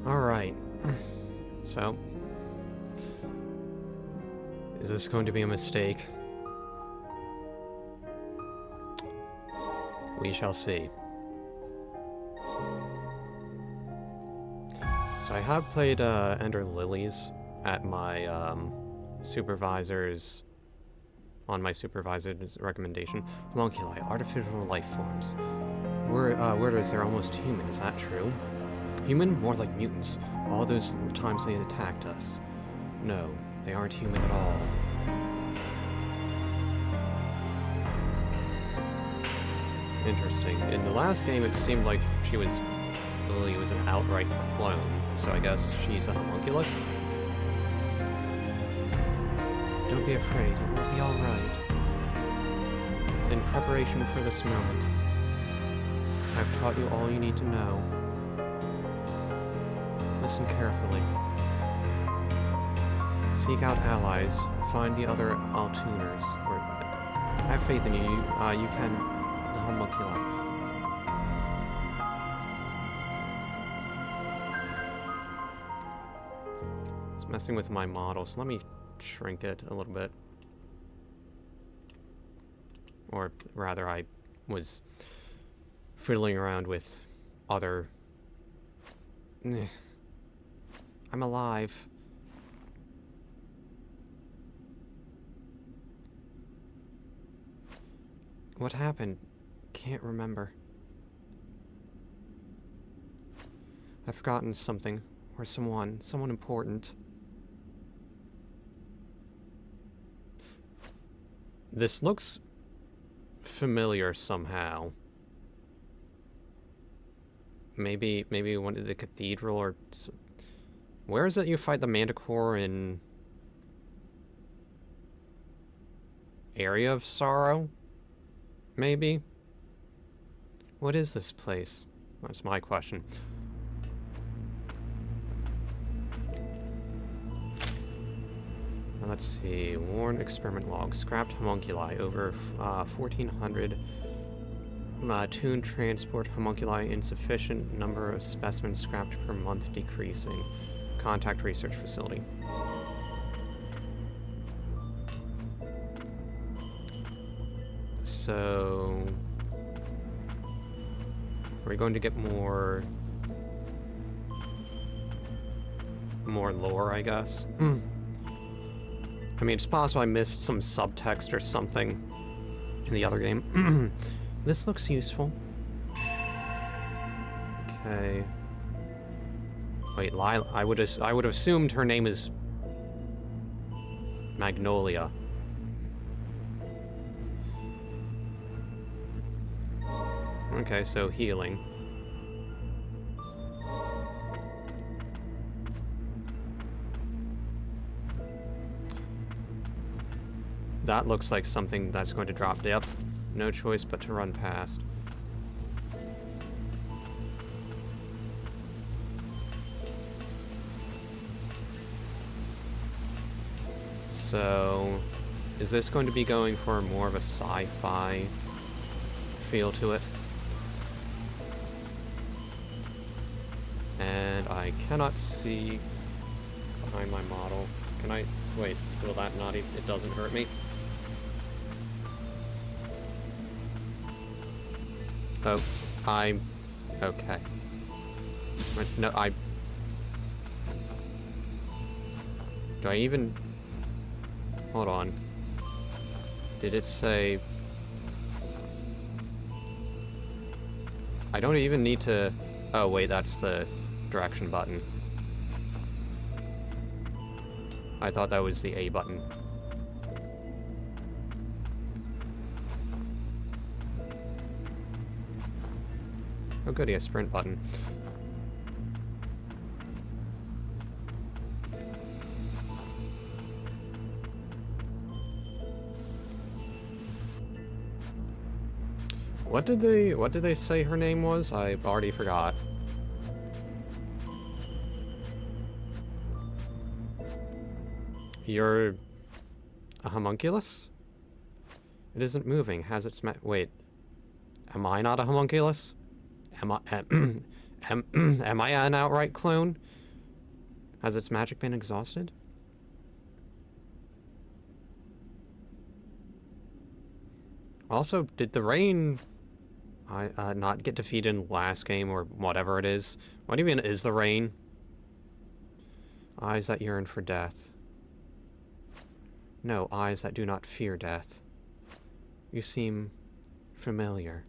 Alright. So... is this going to be a mistake? We shall see. So I have played Ender Lilies at my supervisor's... on my supervisor's recommendation. Homunculi, artificial life forms. Worders, they're almost human, is that true? Human? More like mutants. All those times they attacked us. No, they aren't human at all. Interesting. In the last game, it seemed like Lily was an outright clone, so I guess she's a homunculus? Don't be afraid, it will be alright. In preparation for this moment, I've taught you all you need to know. Listen carefully. Seek out allies, find the other Altooners. I have faith in you, you can... the homunculi. It's messing with my model, so let me shrink it a little bit. Or rather, I was fiddling around with other... I'm alive. What happened? Can't remember. I've forgotten something, or someone important. This looks familiar somehow. Maybe one of the cathedral or... where is it you fight the Manticore in... Area of Sorrow? Maybe? What is this place? That's my question. Now let's see. Worn experiment log. Scrapped homunculi. Over 1,400. Tuned transport homunculi. Insufficient number of specimens scrapped per month decreasing. Contact research facility. So... are we going to get more lore, I guess? I mean, it's possible I missed some subtext or something in the other game. This looks useful. Okay. Wait, Lila. I would have assumed her name is Magnolia. Okay, so healing. That looks like something that's going to drop. Yep. No choice but to run past. So, is this going to be going for more of a sci-fi feel to it? And I cannot see behind my model. Can I? Wait, will that not even... it doesn't hurt me? Oh, I'm... okay. No, do I even... hold on. Did it say... I don't even need to... oh wait, that's the direction button. I thought that was the A button. Oh goody, a sprint button. What did they say her name was? I already forgot. You're a homunculus? It isn't moving. Has it wait. Am I not a homunculus? Am I am I an outright clone? Has its magic been exhausted? Also, did the rain not get defeated in the last game or whatever it is? What even is the rain? Eyes that yearn for death. No, eyes that do not fear death. You seem familiar.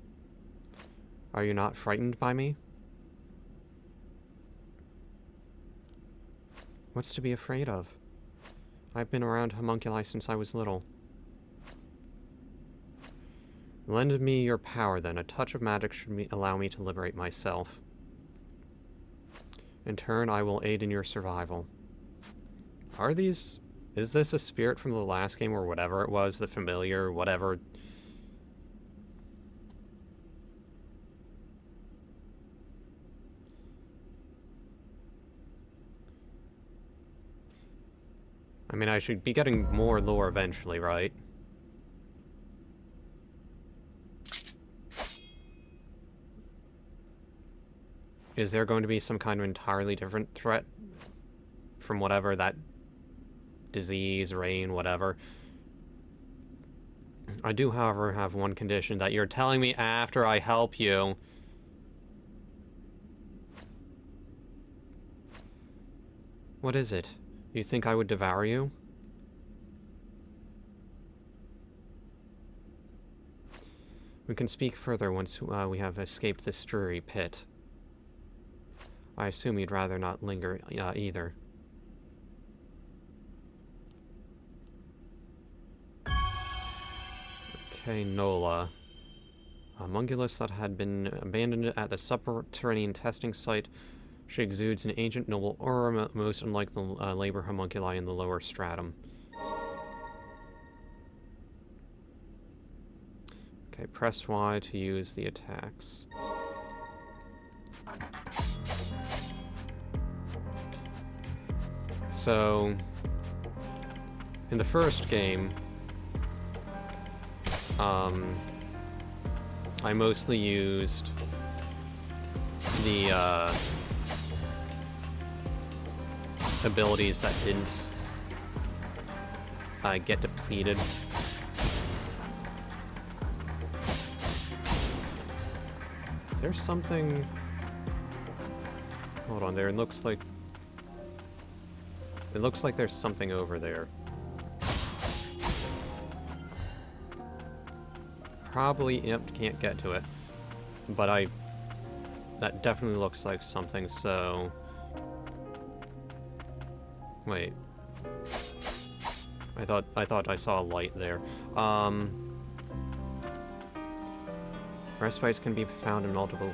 Are you not frightened by me? What's to be afraid of? I've been around homunculi since I was little. Lend me your power, then. A touch of magic should allow me to liberate myself. In turn, I will aid in your survival. Are these... Is this a spirit from the last game or whatever it was? The familiar, whatever... I mean, I should be getting more lore eventually, right? Is there going to be some kind of entirely different threat from whatever that disease, rain, whatever? I do, however, have one condition that you're telling me after I help you. What is it? You think I would devour you? We can speak further once we have escaped this dreary pit. I assume you'd rather not linger either. Okay, Nola. A homunculus that had been abandoned at the subterranean testing site. She exudes an ancient noble aura, most unlike the labor homunculi in the lower stratum. Okay, press Y to use the attacks. So, in the first game, I mostly used the abilities that didn't get depleted. Is there something... Hold on, there. It looks like there's something over there. Probably, yep, can't get to it. But that definitely looks like something, so... Wait. I thought I saw a light there. Respites can be found in multiple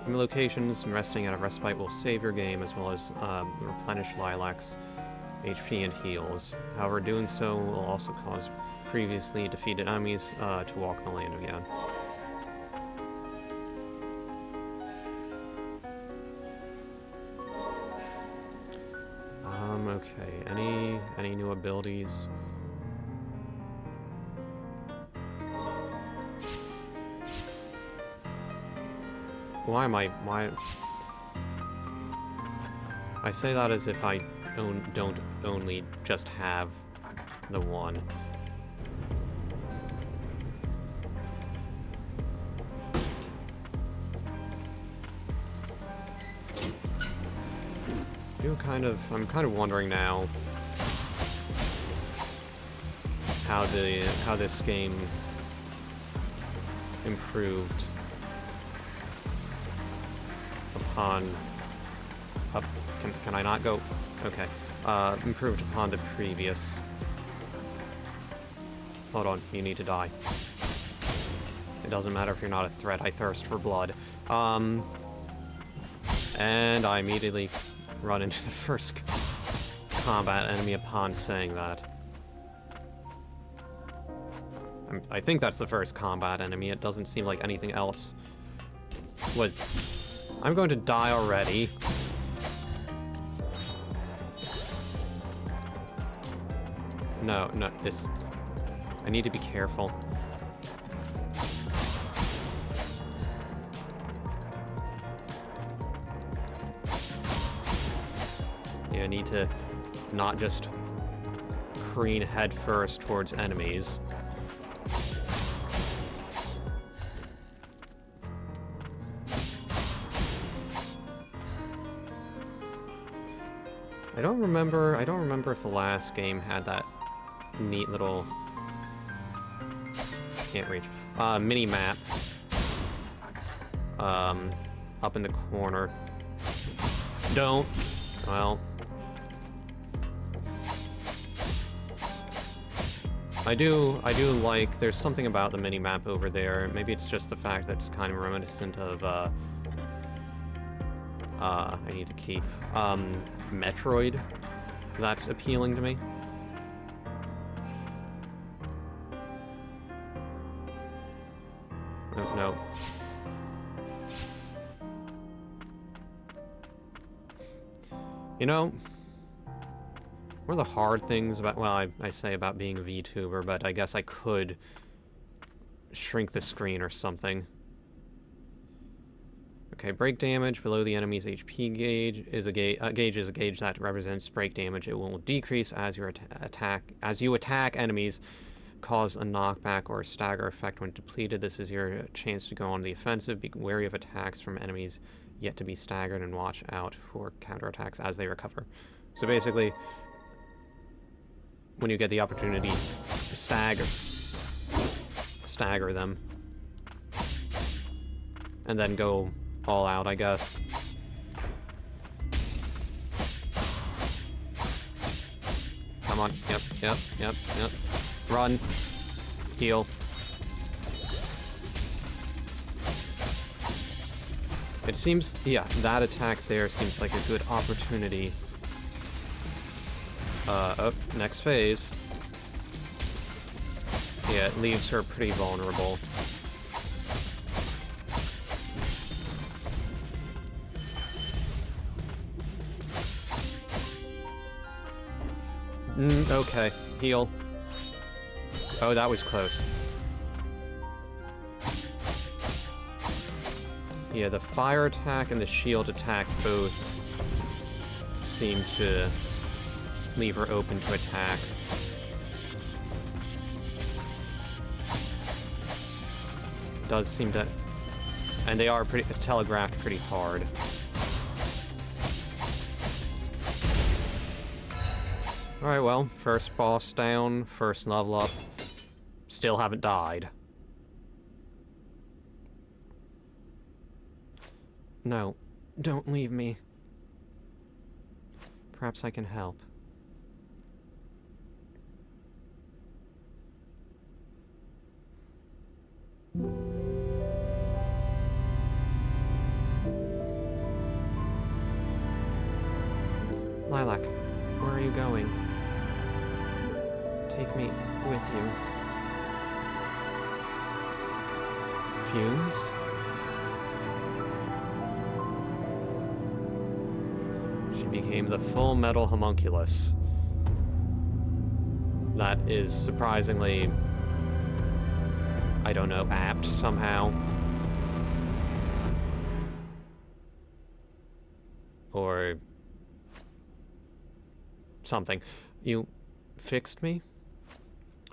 locations, and resting at a respite will save your game, as well as replenish Lilac's HP and heals. However, doing so will also cause previously defeated enemies to walk the land again. Okay, any new abilities? Why? I say that as if I don't only just have the one. I'm kind of wondering now how this game improved upon... Can I not go? Okay. Improved upon the previous... Hold on, you need to die. It doesn't matter if you're not a threat, I thirst for blood. And I immediately run into the first combat enemy upon saying that. I think that's the first combat enemy. It doesn't seem like anything else was... I'm going to die already. No, this... I need to be careful. You need to not just careen head first towards enemies. I don't remember if the last game had that neat little, can't reach, mini map up in the corner. Don't. Well, I do like, there's something about the mini map over there. Maybe it's just the fact that it's kind of reminiscent of I need to keep Metroid. That's appealing to me. Oh, no. You know, one of the hard things about, well, I say about being a VTuber, but I guess I could shrink the screen or something. Okay, break damage below the enemy's HP gauge is a gauge is a gauge that represents break damage. It will decrease as you attack enemies, cause a knockback or a stagger effect when depleted. This is your chance to go on the offensive. Be wary of attacks from enemies yet to be staggered and watch out for counterattacks as they recover. So basically, when you get the opportunity to stagger them, and then go all out, I guess. Come on. Yep. Run. Heal. It seems, yeah, that attack there seems like a good opportunity. Next phase. Yeah, it leaves her pretty vulnerable. Okay. Heal. Oh, that was close. Yeah, the fire attack and the shield attack both seem to leave her open to attacks. Does seem that... And they are pretty telegraphed pretty hard. Alright, well, first boss down, first level up. Still haven't died. No, don't leave me. Perhaps I can help. Lilac, where are you going? Take me with you. Fumes? She became the full metal homunculus. That is surprisingly, I don't know, apt somehow. Or something. You fixed me?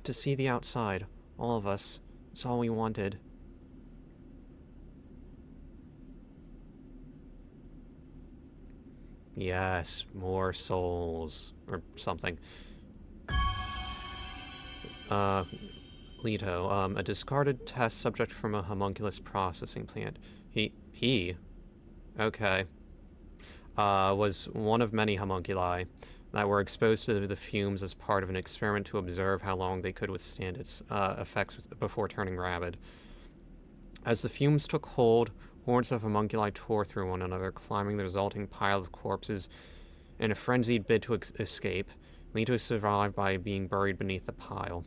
To see the outside. All of us. It's all we wanted. Yes, more souls. Or something. Leto, a discarded test subject from a homunculus processing plant. He? Okay. Was one of many homunculi that were exposed to the fumes as part of an experiment to observe how long they could withstand its effects before turning rabid. As the fumes took hold, hordes of homunculi tore through one another, climbing the resulting pile of corpses in a frenzied bid to escape. Leto survived by being buried beneath the pile.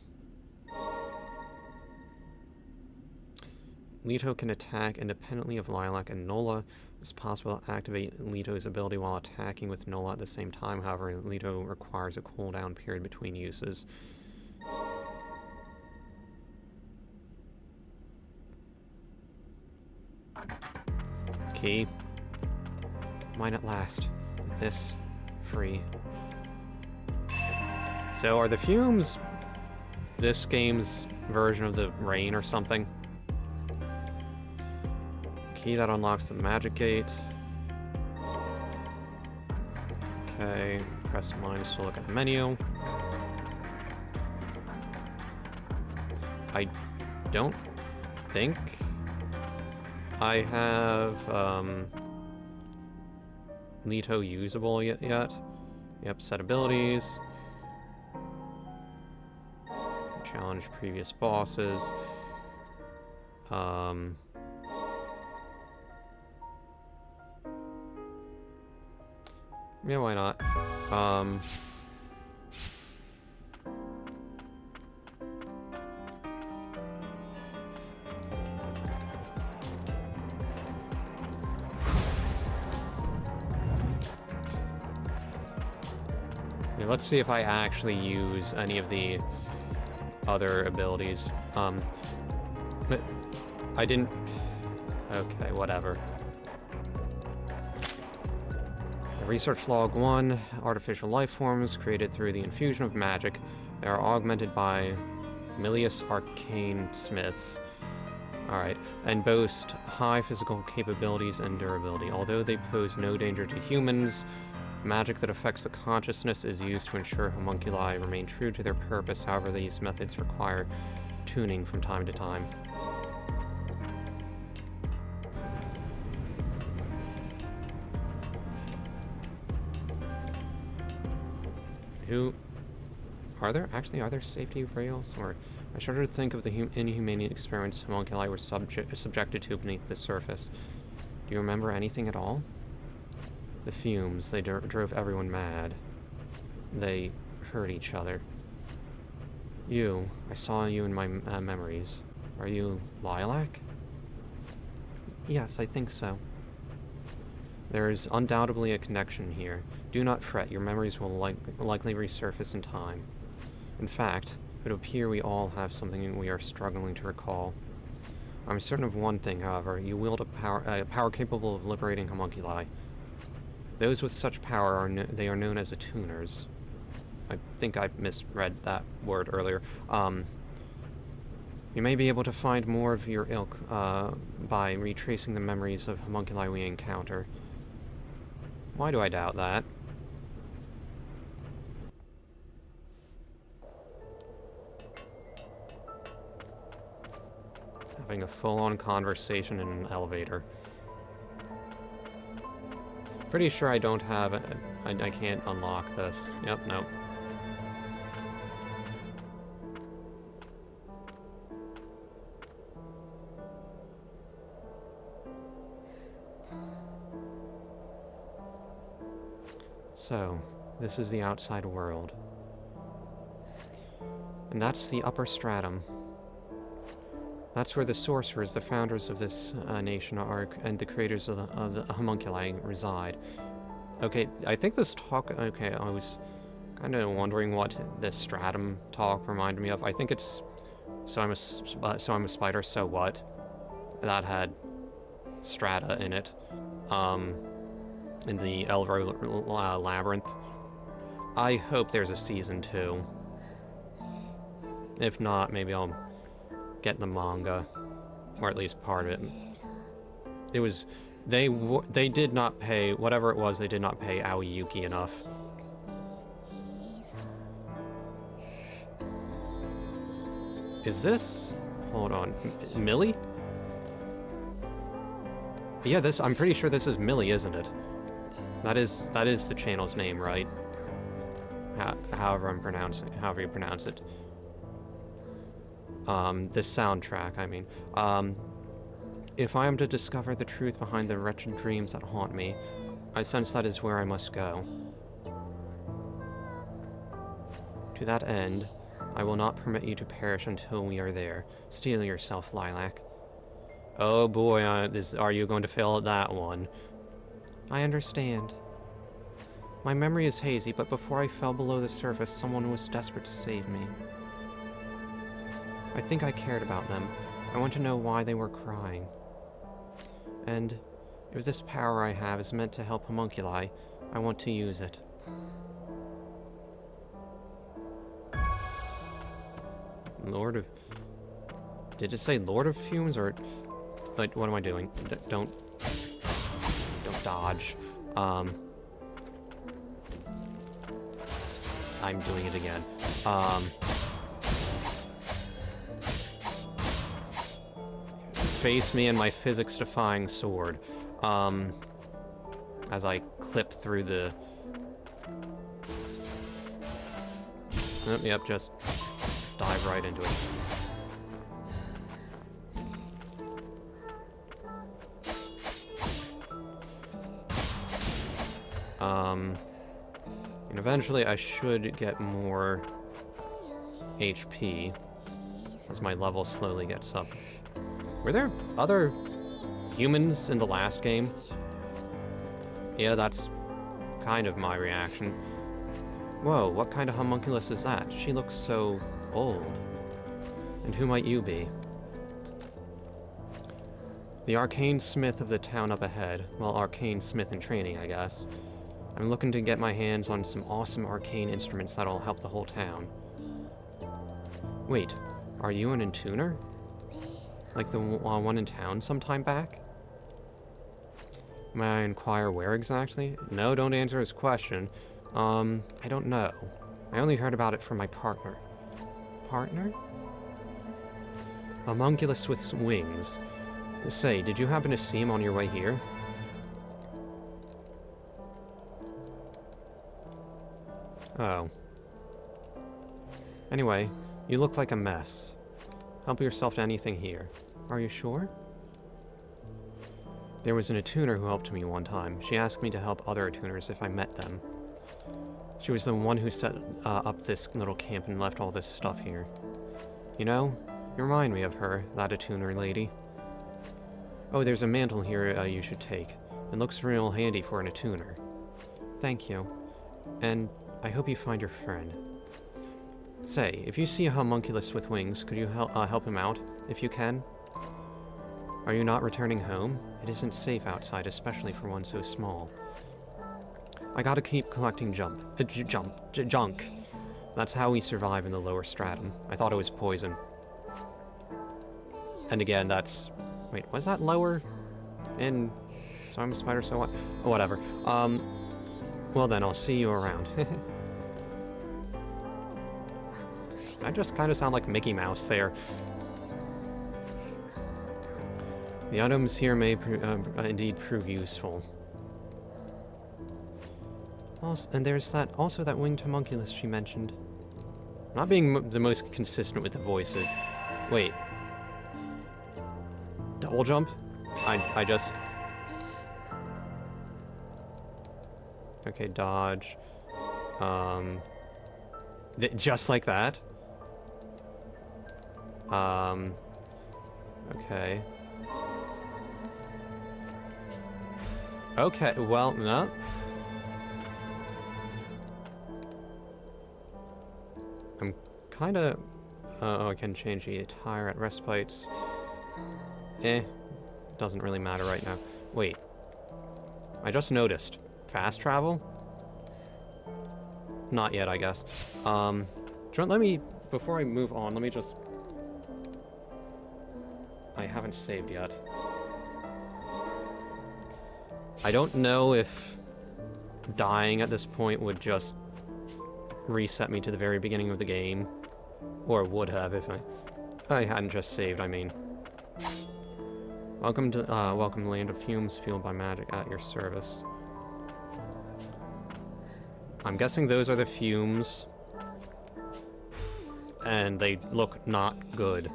Leto can attack independently of Lilac and Nola. It's possible to activate Leto's ability while attacking with Nola at the same time. However, Leto requires a cooldown period between uses. Key. Mine at last. With this, free. So are the fumes this game's version of the rain or something? Key that unlocks the magic gate. Okay, press minus to look at the menu. I don't think I have Leto usable yet. Yep, set abilities. Challenge previous bosses. Yeah, why not? Yeah, let's see if I actually use any of the other abilities. But I didn't... Okay, whatever. Research log 1, artificial life forms created through the infusion of magic. They are augmented by Milius arcane smiths. Alright, and boast high physical capabilities and durability. Although they pose no danger to humans, magic that affects the consciousness is used to ensure homunculi remain true to their purpose. However, these methods require tuning from time to time. Are there safety rails? Or I shudder to think of the inhumane experiments homunculi were subjected to beneath the surface. Do you remember anything at all? The fumes, they drove everyone mad. They hurt each other. I saw you in my memories. Are you Lilac? Yes, I think so. There is undoubtedly a connection here. Do not fret, your memories will likely resurface in time. In fact, it would appear we all have something we are struggling to recall. I'm certain of one thing, however. You wield a power capable of liberating homunculi. Those with such power are known as attuners. I think I misread that word earlier. You may be able to find more of your ilk by retracing the memories of homunculi we encounter. Why do I doubt that? Having a full-on conversation in an elevator. Pretty sure I don't have it. I can't unlock this. Yep, nope. So, this is the outside world. And that's the upper stratum. That's where the sorcerers, the founders of this nation, are, and the creators of the homunculi reside. Okay, I think this talk... Okay, I was kind of wondering what this stratum talk reminded me of. I think it's... So I'm a spider, so what? That had strata in it. In the Elver Labyrinth. I hope there's a season 2. If not, maybe I'll get the manga, or at least part of it. It was... They did not pay... Whatever it was, they did not pay Aoi Yuki enough. Is this... Hold on. Millie? Yeah, this... I'm pretty sure this is Millie, isn't it? That is the channel's name, right? However you pronounce it. This soundtrack, I mean. If I am to discover the truth behind the wretched dreams that haunt me, I sense that is where I must go. To that end, I will not permit you to perish until we are there. Steel yourself, Lilac. Oh boy, are you going to fail at that one? I understand. My memory is hazy, but before I fell below the surface, someone was desperate to save me. I think I cared about them. I want to know why they were crying. And if this power I have is meant to help homunculi, I want to use it. Lord of... Did it say Lord of Fumes, or... Like, what am I doing? Don't dodge. I'm doing it again. Face me and my physics-defying sword. As I clip through the... Yep, just dive right into it. And eventually I should get more HP as my level slowly gets up. Were there other humans in the last game? Yeah, that's kind of my reaction. Whoa, what kind of homunculus is that? She looks so old. And who might you be? The arcane smith of the town up ahead. Well, arcane smith in training, I guess. I'm looking to get my hands on some awesome arcane instruments that'll help the whole town. Wait, are you an intuner? Like the one in town sometime back? May I inquire where exactly? No, don't answer his question. I don't know. I only heard about it from my partner. Partner? A homunculus with wings. Say, did you happen to see him on your way here? Oh. Anyway, you look like a mess. Help yourself to anything here. Are you sure? There was an attuner who helped me one time. She asked me to help other attuners if I met them. She was the one who set up this little camp and left all this stuff here. You know, you remind me of her, that attuner lady. Oh, there's a mantle here you should take. It looks real handy for an attuner. Thank you. And I hope you find your friend. Say, if you see a homunculus with wings, could you help him out, if you can? Are you not returning home? It isn't safe outside, especially for one so small. I gotta keep collecting junk. That's how we survive in the lower stratum. I thought it was poison. And again, that's... Wait, was that lower? In... So I'm a spider, so what? Oh, whatever. Well then, I'll see you around. I just kind of sound like Mickey Mouse there. The items here may indeed prove useful. Also, and there's also that winged homunculus she mentioned. I'm not being the most consistent with the voices. Wait. Double jump? I just... Okay, dodge. Just like that? Okay. Okay, well, no. I'm kinda... oh, I can change the attire at respites. Doesn't really matter right now. Wait. I just noticed. Fast travel? Not yet, I guess. Let me... Before I move on, let me just... I haven't saved yet. I don't know if dying at this point would just reset me to the very beginning of the game. Or would have if I hadn't just saved, I mean. Welcome to Land of Fumes, fueled by magic at your service. I'm guessing those are the fumes. And they look not good.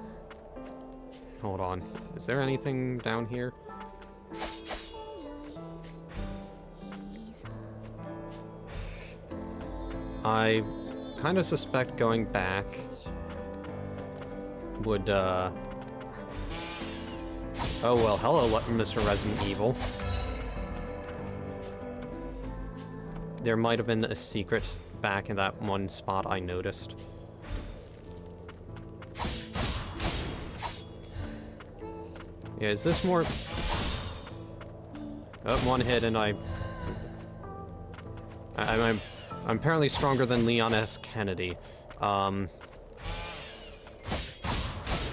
Hold on. Is there anything down here? I kind of suspect going back would, Oh, well, hello, Mr. Resident Evil. There might have been a secret back in that one spot I noticed. Yeah, is this more... Oh, one hit and I'm I'm apparently stronger than Leon S. Kennedy.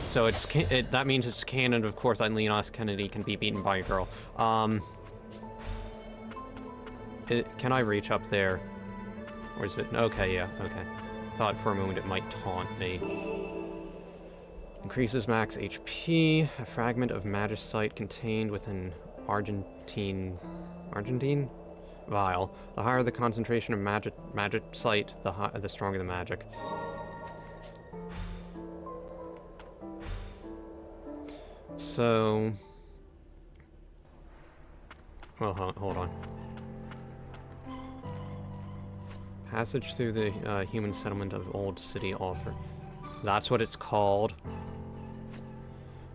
So that means it's canon, of course, that Leon S. Kennedy can be beaten by a girl. Can I reach up there? Or is it? Okay, yeah, okay. Thought for a moment it might taunt me. Increases max HP. A fragment of magicite contained within Argentine vial. The higher the concentration of magicite, the stronger the magic. So, well, hold on. Passage through the human settlement of Old City Author. That's what it's called.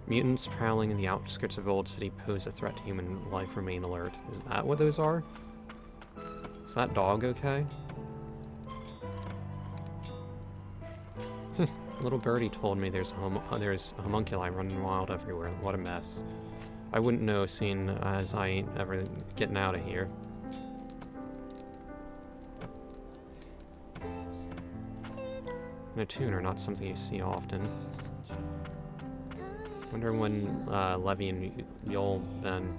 Mutants prowling in the outskirts of Old City pose a threat to human life. Remain alert. Is that what those are? Is that dog okay? Little birdie told me there's homunculi running wild everywhere. What a mess. I wouldn't know, seeing as I ain't ever getting out of here. And a tuner, not something you see often. Wonder when Levy and Yul then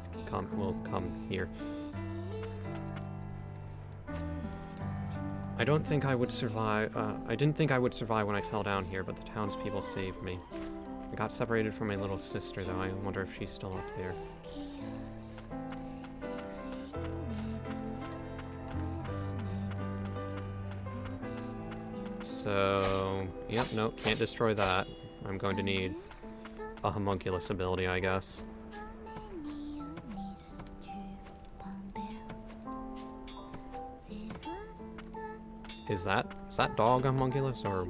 will come here. I don't think I would survive. I didn't think I would survive when I fell down here, but the townspeople saved me. I got separated from my little sister, though. I wonder if she's still up there. So, yep, no, can't destroy that. I'm going to need a homunculus ability, I guess. Is that dog homunculus, or?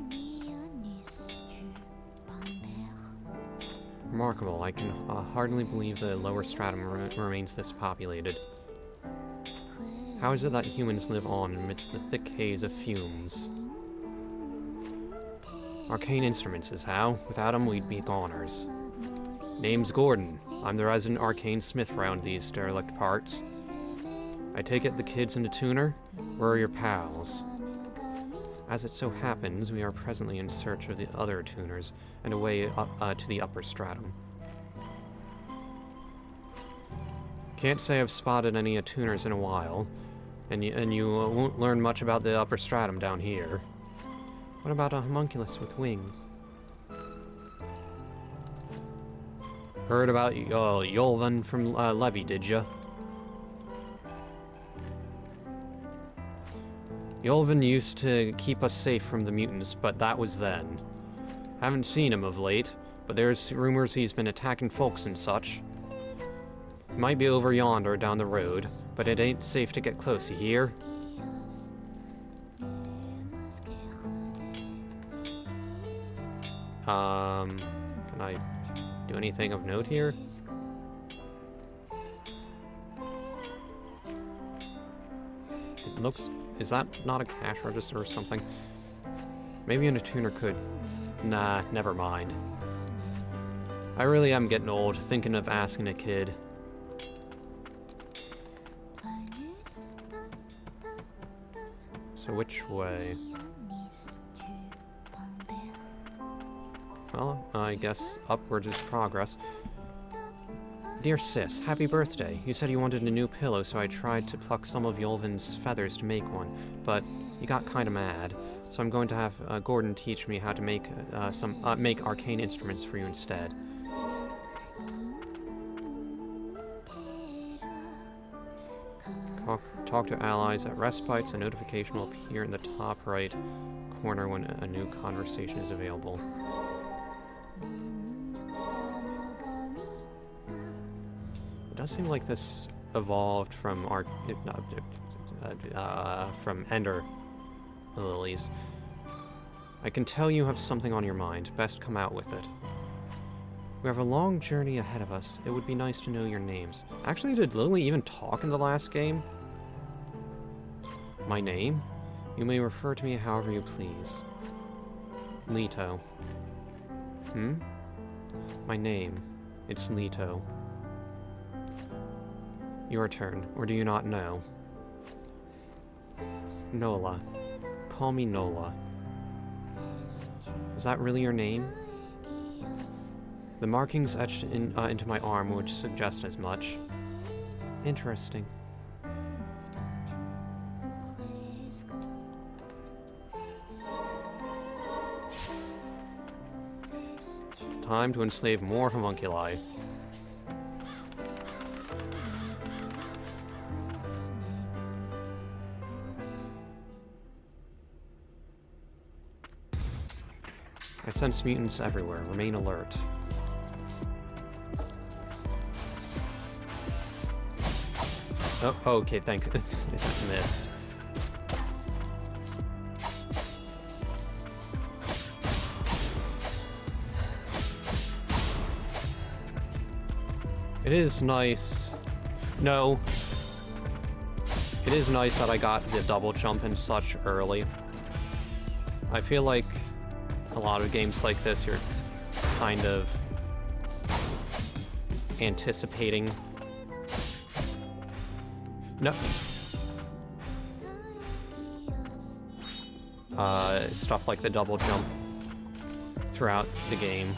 Remarkable, I can hardly believe the lower stratum remains this populated. How is it that humans live on amidst the thick haze of fumes? Arcane instruments is how. Without them, we'd be goners. Name's Gordon. I'm the resident arcane smith around these derelict parts. I take it the kid's in the tuner? Where are your pals? As it so happens, we are presently in search of the other tuners, and a way up to the upper stratum. Can't say I've spotted any tuners in a while, and you won't learn much about the upper stratum down here. What about a homunculus with wings? Heard about Yulvan from Levy, did ya? Yulvan used to keep us safe from the mutants, but that was then. Haven't seen him of late, but there's rumors he's been attacking folks and such. Might be over yonder down the road, but it ain't safe to get close, you hear? Can I do anything of note here? It looks... Is that not a cash register or something? Maybe a tuner could... Nah, never mind. I really am getting old, thinking of asking a kid. So which way? Well, I guess upwards is progress. Dear sis, happy birthday. You said you wanted a new pillow, so I tried to pluck some of Yulvan's feathers to make one, but you got kinda mad. So I'm going to have Gordon teach me how to make make arcane instruments for you instead. Talk to allies at respites. A notification will appear in the top right corner when a new conversation is available. It does seem like this evolved from from Ender Lilies. I can tell you have something on your mind. Best come out with it. We have a long journey ahead of us. It would be nice to know your names. Actually, did Lily even talk in the last game? My name? You may refer to me however you please. Leto. My name. It's Leto. Your turn, or do you not know? Nola. call me Nola. Is that really your name? The markings etched into my arm would suggest as much. Interesting. Time to enslave more homunculi. I sense mutants everywhere. Remain alert. Oh, okay, thank you. I missed. It is nice. No. It is nice that I got the double jump and such early. I feel like a lot of games like this, you're kind of anticipating. No. Stuff like the double jump throughout the game.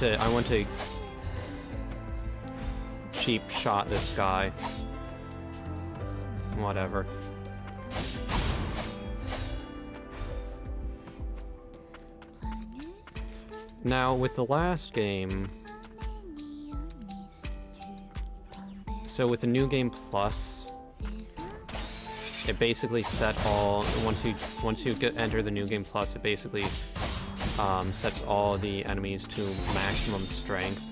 I want to cheap shot this guy. Whatever. Now, with the last game, so with the New Game Plus, it basically set all, once you enter the New Game Plus, it basically sets all the enemies to maximum strength.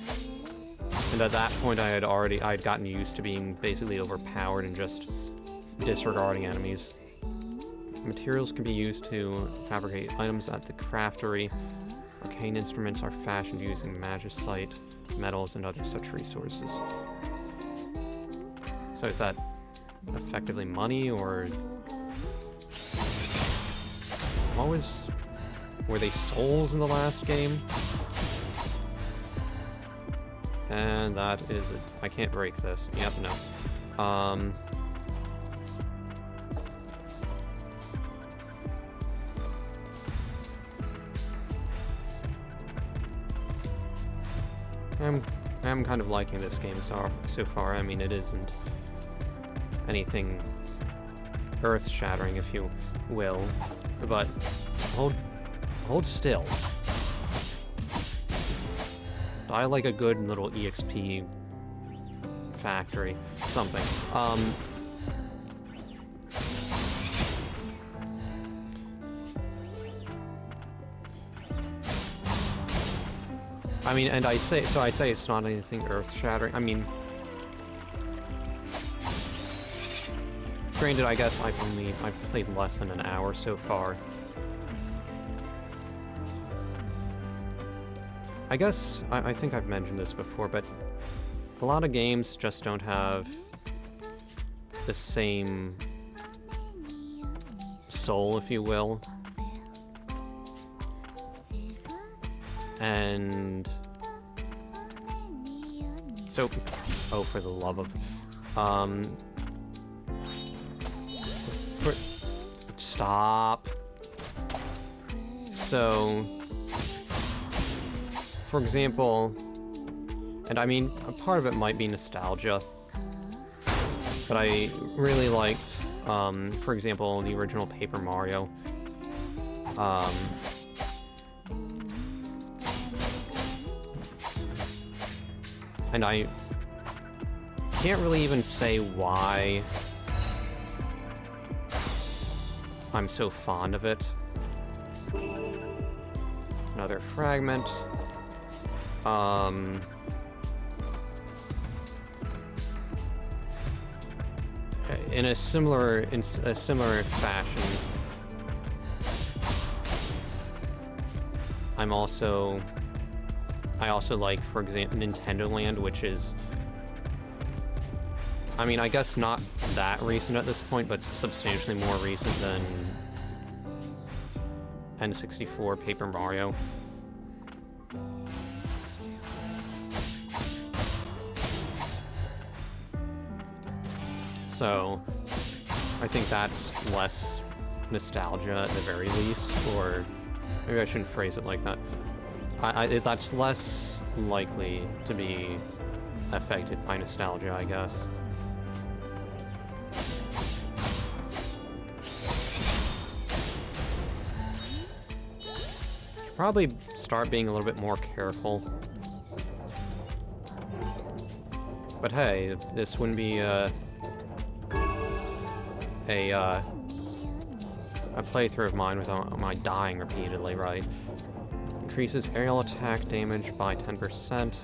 And at that point, I had gotten used to being basically overpowered and just disregarding enemies. Materials can be used to fabricate items at the craftery. Arcane instruments are fashioned using magicite, metals, and other such resources. So is that effectively money, or... Were they souls in the last game? And that is it. I can't break this. Yep, no. I'm kind of liking this game so far. I mean, it isn't anything earth-shattering, if you will, but hold still. I like a good little EXP factory, something. I mean, and I say it's not anything earth-shattering. I mean, granted, I guess I've played less than an hour so far. I guess, I think I've mentioned this before, but a lot of games just don't have the same soul, if you will. And so, oh, for the love of, stop. So, for example, and I mean, a part of it might be nostalgia, but I really liked, for example, the original Paper Mario. And I can't really even say why I'm so fond of it. Another fragment. In a similar fashion, I also like, for example, Nintendo Land, which is, I mean, I guess not that recent at this point, but substantially more recent than N64 Paper Mario. So I think that's less nostalgia at the very least, or maybe I shouldn't phrase it like that. That's less likely to be affected by nostalgia, I guess. Probably start being a little bit more careful. But hey, this wouldn't be a playthrough of mine without my dying repeatedly, right? Increases aerial attack damage by 10%.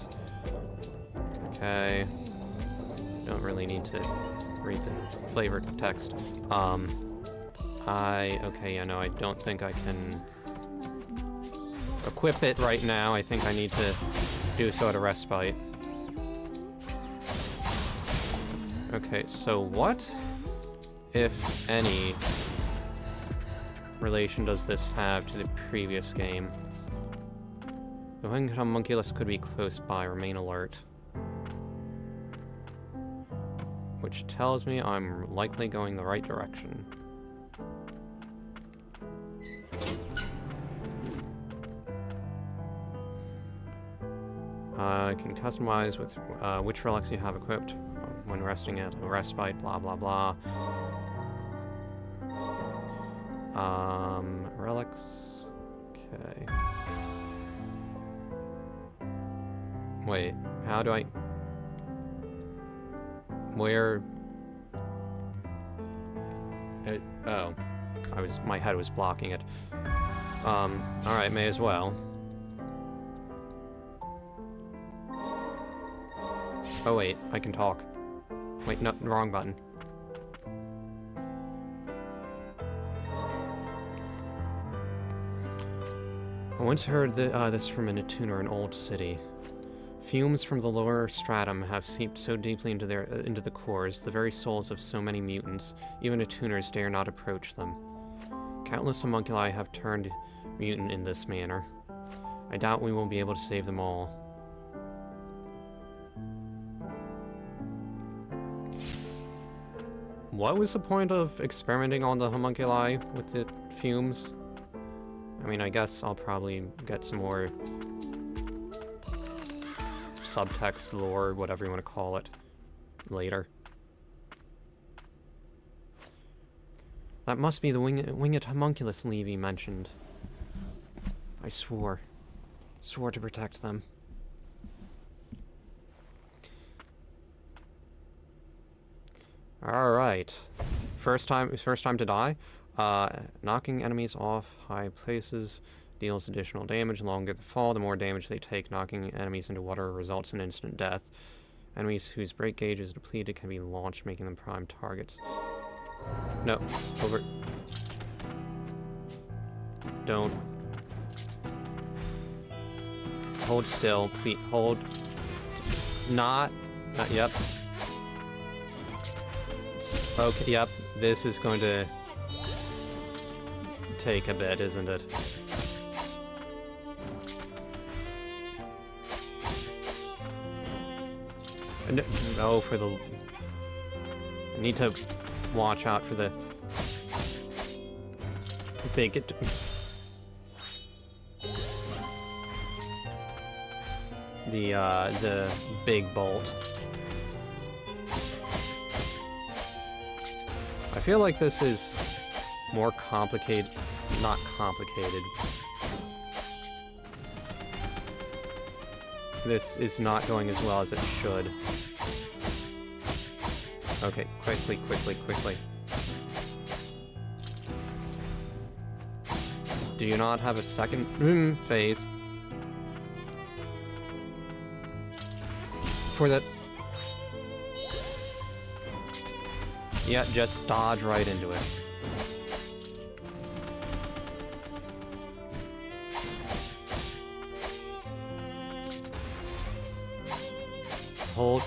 Okay. Don't really need to read the flavored text. Okay, yeah, no, I don't think I can equip it right now. I think I need to do so at a respite. Okay, so what, if any, relation does this have to the previous game? The winged homunculus could be close by. Remain alert. Which tells me I'm likely going the right direction. I can customize with which relics you have equipped when resting at a respite, blah blah blah. Relics. Okay. Wait, how do I... Where... Oh. My head was blocking it. Alright, may as well. Oh wait, I can talk. Wait, no, wrong button. I once heard this from a tuner in Old City. Fumes from the lower stratum have seeped so deeply into the cores, the very souls of so many mutants, even attuners dare not approach them. Countless homunculi have turned mutant in this manner. I doubt we will be able to save them all. What was the point of experimenting on the homunculi with the fumes? I mean, I guess I'll probably get some more subtext, lore, whatever you want to call it, later. That must be the winged homunculus Levy mentioned. I swore to protect them. Alright. First time to die. Knocking enemies off high places deals additional damage. The longer the fall, the more damage they take. Knocking enemies into water results in instant death. Enemies whose break gauge is depleted can be launched, making them prime targets. No. Over. Don't. Hold still, please. Hold. Not. Yep. Okay, yep. This is going to take a bit, isn't it? No, for the... I need to watch out for the... big... the big bolt. I feel like this is more complicated... not complicated. This is not going as well as it should. Okay, quickly. Do you not have a second phase? For that... Yeah, just dodge right into it. Hold.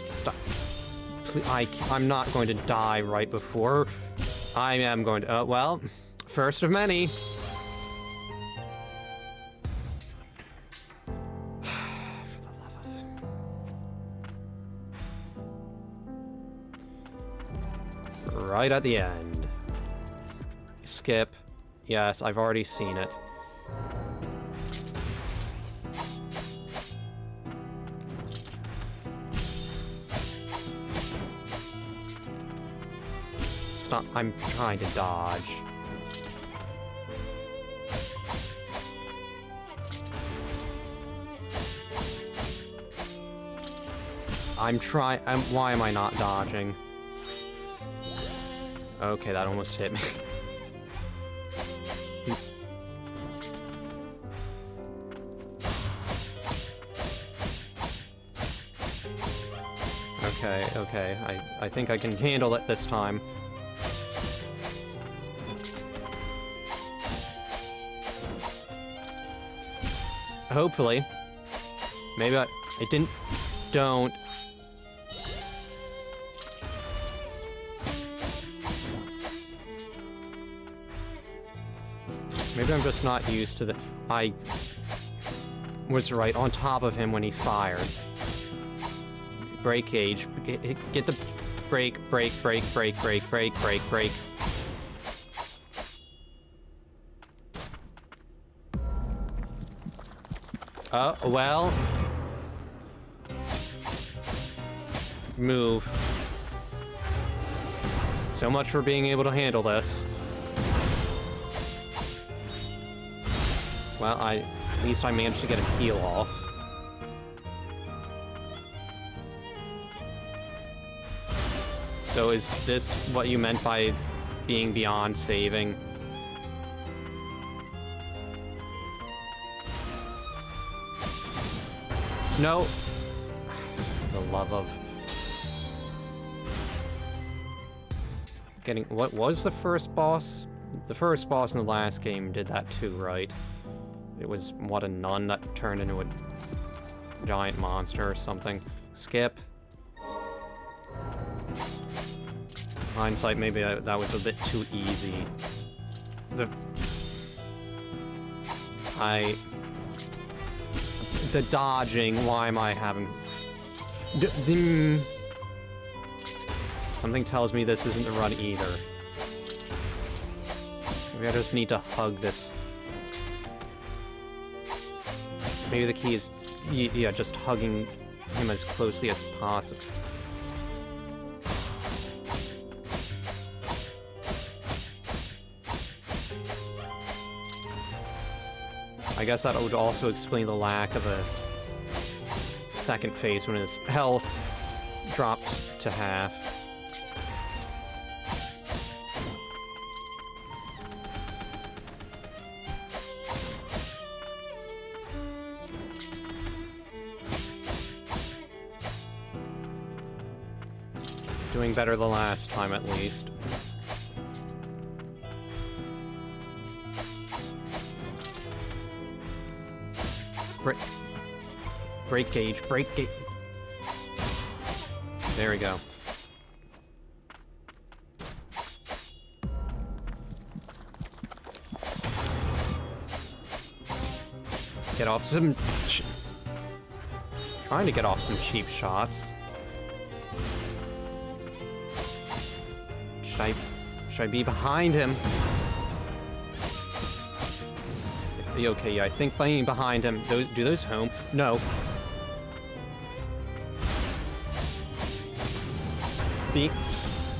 Stop. Please, I'm not going to die right before. I am going to... well, first of many. Right at the end. Skip. Yes, I've already seen it. Stop. I'm trying to dodge. Why am I not dodging? Okay, that almost hit me. Okay, I think I can handle it this time. Hopefully. Maybe it didn't... Don't. Maybe I'm just not used to the... I was right on top of him when he fired. Brake gauge. Get the brake. Well. Move. So much for being able to handle this. Well, at least I managed to get a heal off. So is this what you meant by being beyond saving? No. The love of... Getting... What was the first boss? The first boss in the last game did that too, right? It was, what, a nun that turned into a giant monster or something. Skip. Hindsight, maybe that was a bit too easy. The dodging, why am I having... Something tells me this isn't the run either. Maybe I just need to hug this. Maybe the key is, yeah, just hugging him as closely as possible. I guess that would also explain the lack of a second phase when his health dropped to half. Doing better the last time, at least. Brake gauge. There we go. Get off some... Trying to get off some cheap shots. Should I be behind him? Okay, yeah, I think being behind him... Do those home? No.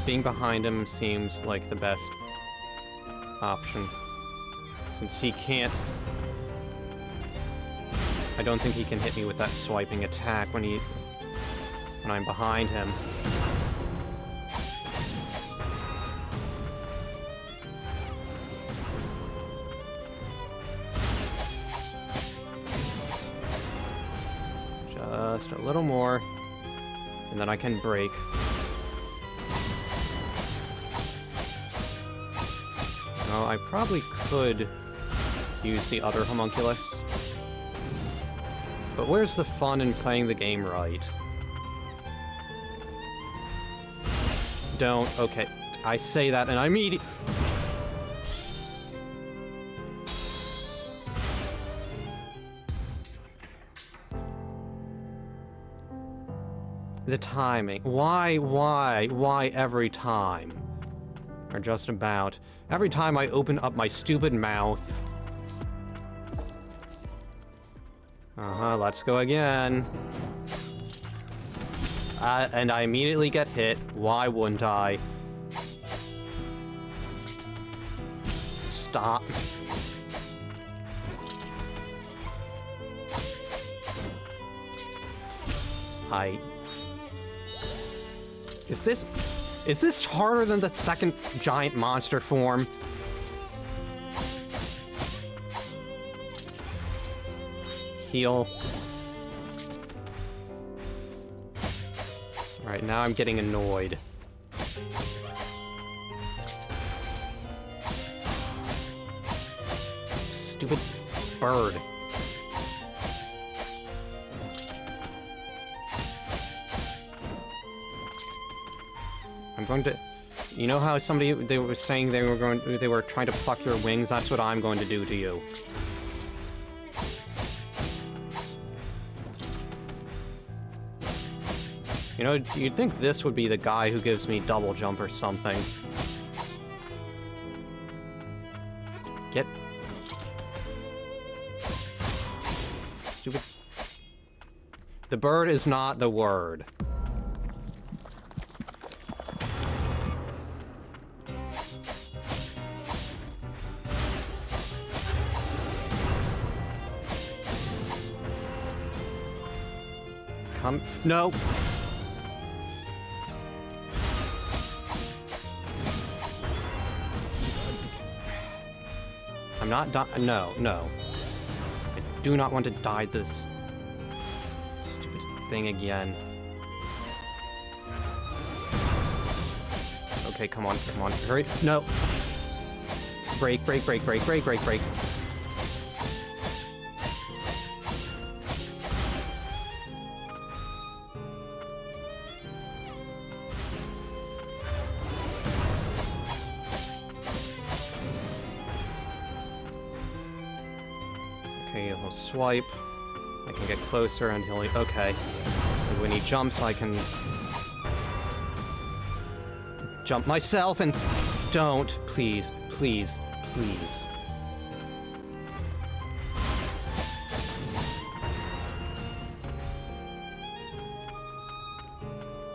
Being behind him seems like the best option. Since he can't... I don't think he can hit me with that swiping attack when I'm behind him. Just a little more, and then I can break. Oh, I probably could use the other homunculus. But where's the fun in playing the game right? Don't. Okay. I say that and I immediately... The timing. Why every time? Or just about. Every time I open up my stupid mouth. Uh-huh, let's go again. And I immediately get hit. Why wouldn't I? Stop. Is this harder than the second giant monster form? Heal. Alright, now I'm getting annoyed. Stupid bird. I'm going to... You know how they were saying they were trying to pluck your wings? That's what I'm going to do to you. You know, you'd think this would be the guy who gives me double jump or something. Get... Stupid... The bird is not the word. Come... No! I'm not no, no. I do not want to die this stupid thing again. Okay, come on, hurry. No. Break. Okay, he'll swipe. I can get closer and he'll... Okay. And when he jumps, I can... jump myself and... Don't. Please. Please. Please.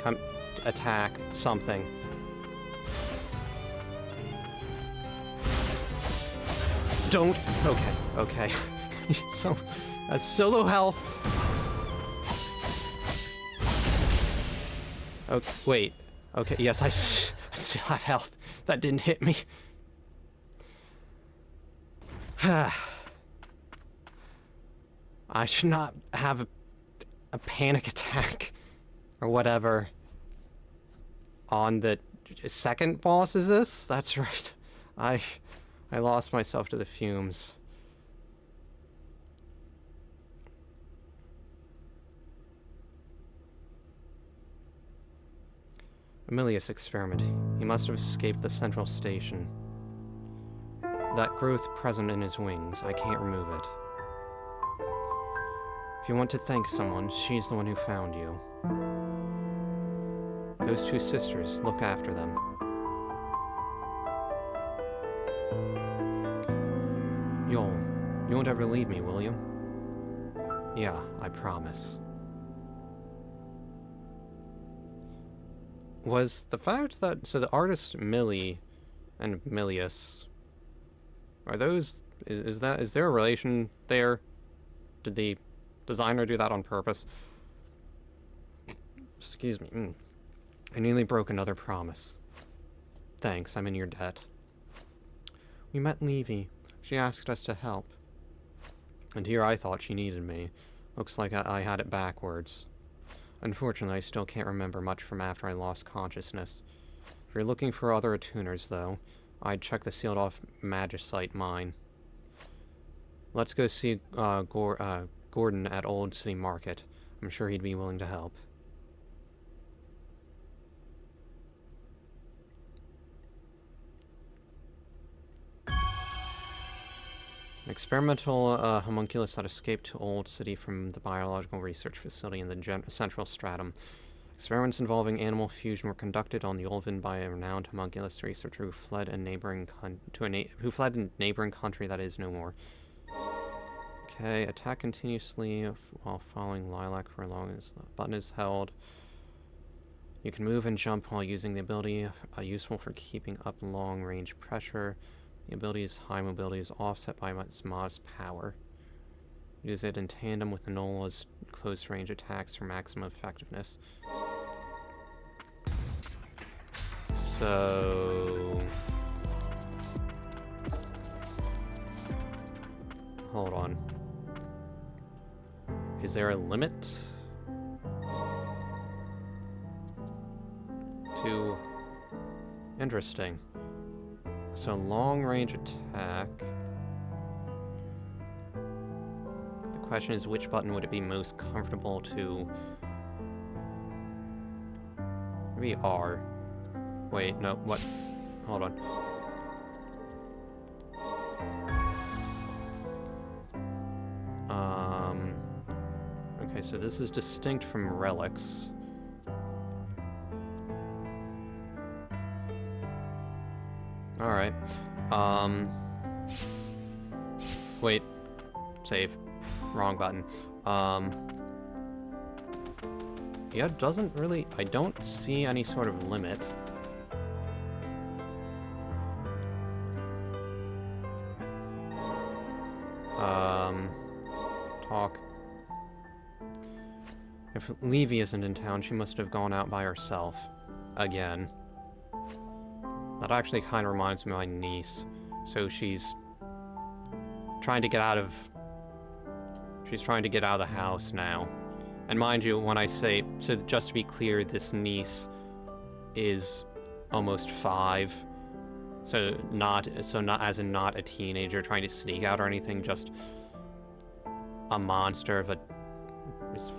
Come... Attack. Something. Don't... Okay. Okay. So, solo health. Oh, wait. Okay, yes, I still have health. That didn't hit me. I should not have a panic attack or whatever on the second boss, is this? That's right. I lost myself to the fumes. Emilius experiment. He must have escaped the central station. That growth present in his wings, I can't remove it. If you want to thank someone, she's the one who found you. Those two sisters, look after them. Joel, you won't ever leave me, will you? Yeah, I promise. Was the fact that... So the artist Millie and Milius... Are those... Is there a relation there? Did the designer do that on purpose? Excuse me. I nearly broke another promise. Thanks, I'm in your debt. We met Levy. She asked us to help. And here I thought she needed me. Looks like I had it backwards. Unfortunately, I still can't remember much from after I lost consciousness. If you're looking for other attuners, though, I'd check the sealed-off Magicite mine. Let's go see Gordon at Old City Market. I'm sure he'd be willing to help. An experimental homunculus had escaped to Old City from the biological research facility in the central stratum. Experiments involving animal fusion were conducted on the Ulvin by a renowned homunculus researcher who fled a neighboring country that is no more. Okay, attack continuously while following Lilac for as long as the button is held. You can move and jump while using the ability, useful for keeping up long-range pressure. The ability's high mobility is offset by its modest power. Use it in tandem with Nola's close-range attacks for maximum effectiveness. So... hold on. Is there a limit? To... interesting. So long-range attack... the question is, which button would it be most comfortable to... maybe R. Wait, no, what? Hold on. Okay, so this is distinct from relics. Alright. Wait. Save. Wrong button. Yeah, it doesn't really... I don't see any sort of limit. Talk. If Levy isn't in town, she must have gone out by herself. Again. That actually kind of reminds me of my niece. So she's trying to get out of... she's trying to get out of the house now. And mind you, when I say... so just to be clear, this niece is almost 5. So not as in not a teenager trying to sneak out or anything, just a monster of a... is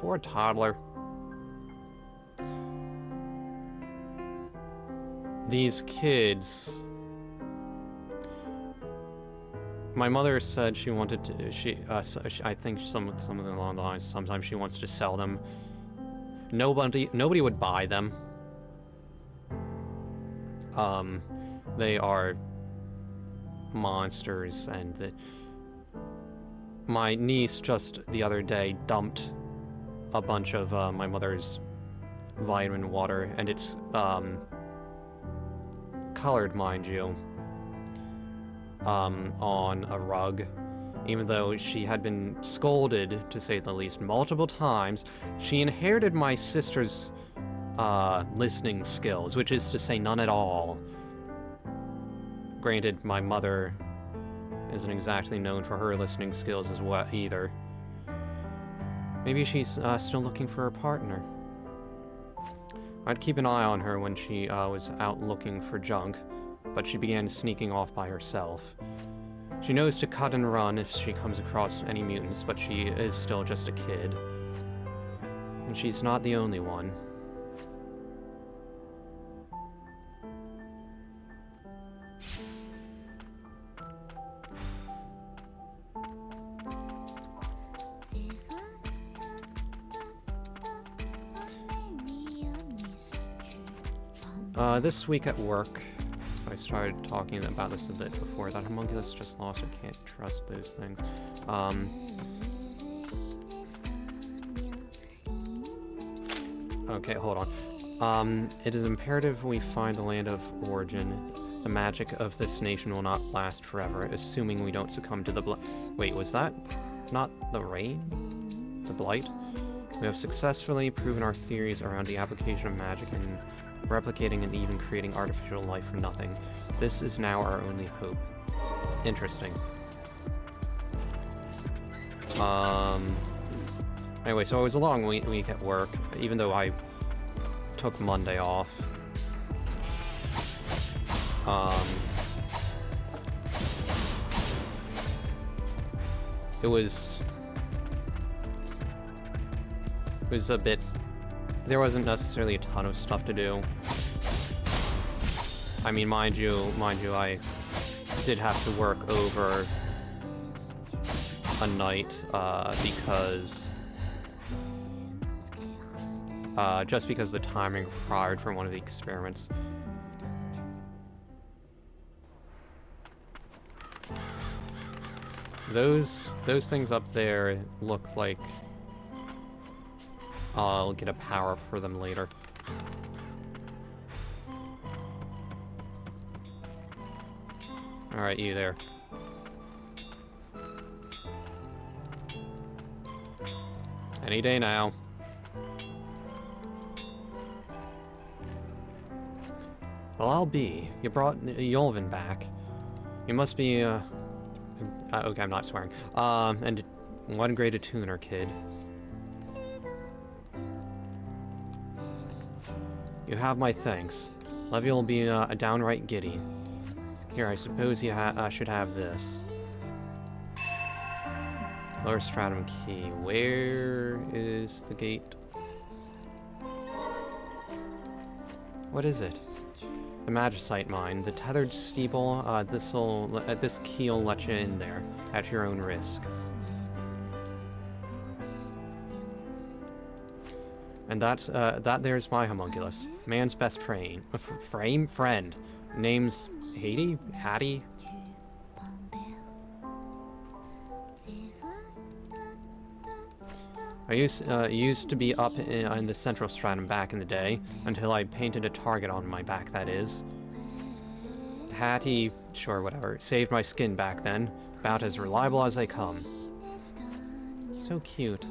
for a toddler. These kids... my mother said she wanted to... I think something along the lines, sometimes she wants to sell them. Nobody would buy them. They are monsters, and my niece just the other day dumped a bunch of my mother's vitamin water, and it's colored, mind you, on a rug. Even though she had been scolded, to say the least, multiple times, she inherited my sister's listening skills, which is to say none at all. Granted, my mother isn't exactly known for her listening skills as well either. Maybe she's still looking for a partner. I'd keep an eye on her when she was out looking for junk, but she began sneaking off by herself. She knows to cut and run if she comes across any mutants, but she is still just a kid. And she's not the only one. This week at work, I started talking about this a bit before, that homunculus just lost or can't trust those things. Okay, hold on. It is imperative we find the land of origin. The magic of this nation will not last forever, assuming we don't succumb to the wait, was that not the rain? The blight? We have successfully proven our theories around the application of magic and replicating and even creating artificial life from nothing. This is now our only hope. Interesting. Anyway, so it was a long week at work, even though I took Monday off. It was a bit... there wasn't necessarily a ton of stuff to do. I mean, mind you, I did have to work over a night, because just because of the timing required for one of the experiments. Those things up there look like I'll get a power for them later. Alright, you there. Any day now. Well, I'll be. You brought Yolvin back. You must be, okay, I'm not swearing. And one great attuner, kid. You have my thanks. Levy will be a downright giddy. Here, I suppose you should have this. Lower stratum key. Where is the gate? What is it? The Magicite mine. The tethered steeple. This key'll let you in there at your own risk. And that there's my homunculus. Man's best friend. Name's Hattie? I used to be up in the central stratum back in the day, until I painted a target on my back, that is. Hattie, sure, whatever, saved my skin back then. About as reliable as they come. So cute.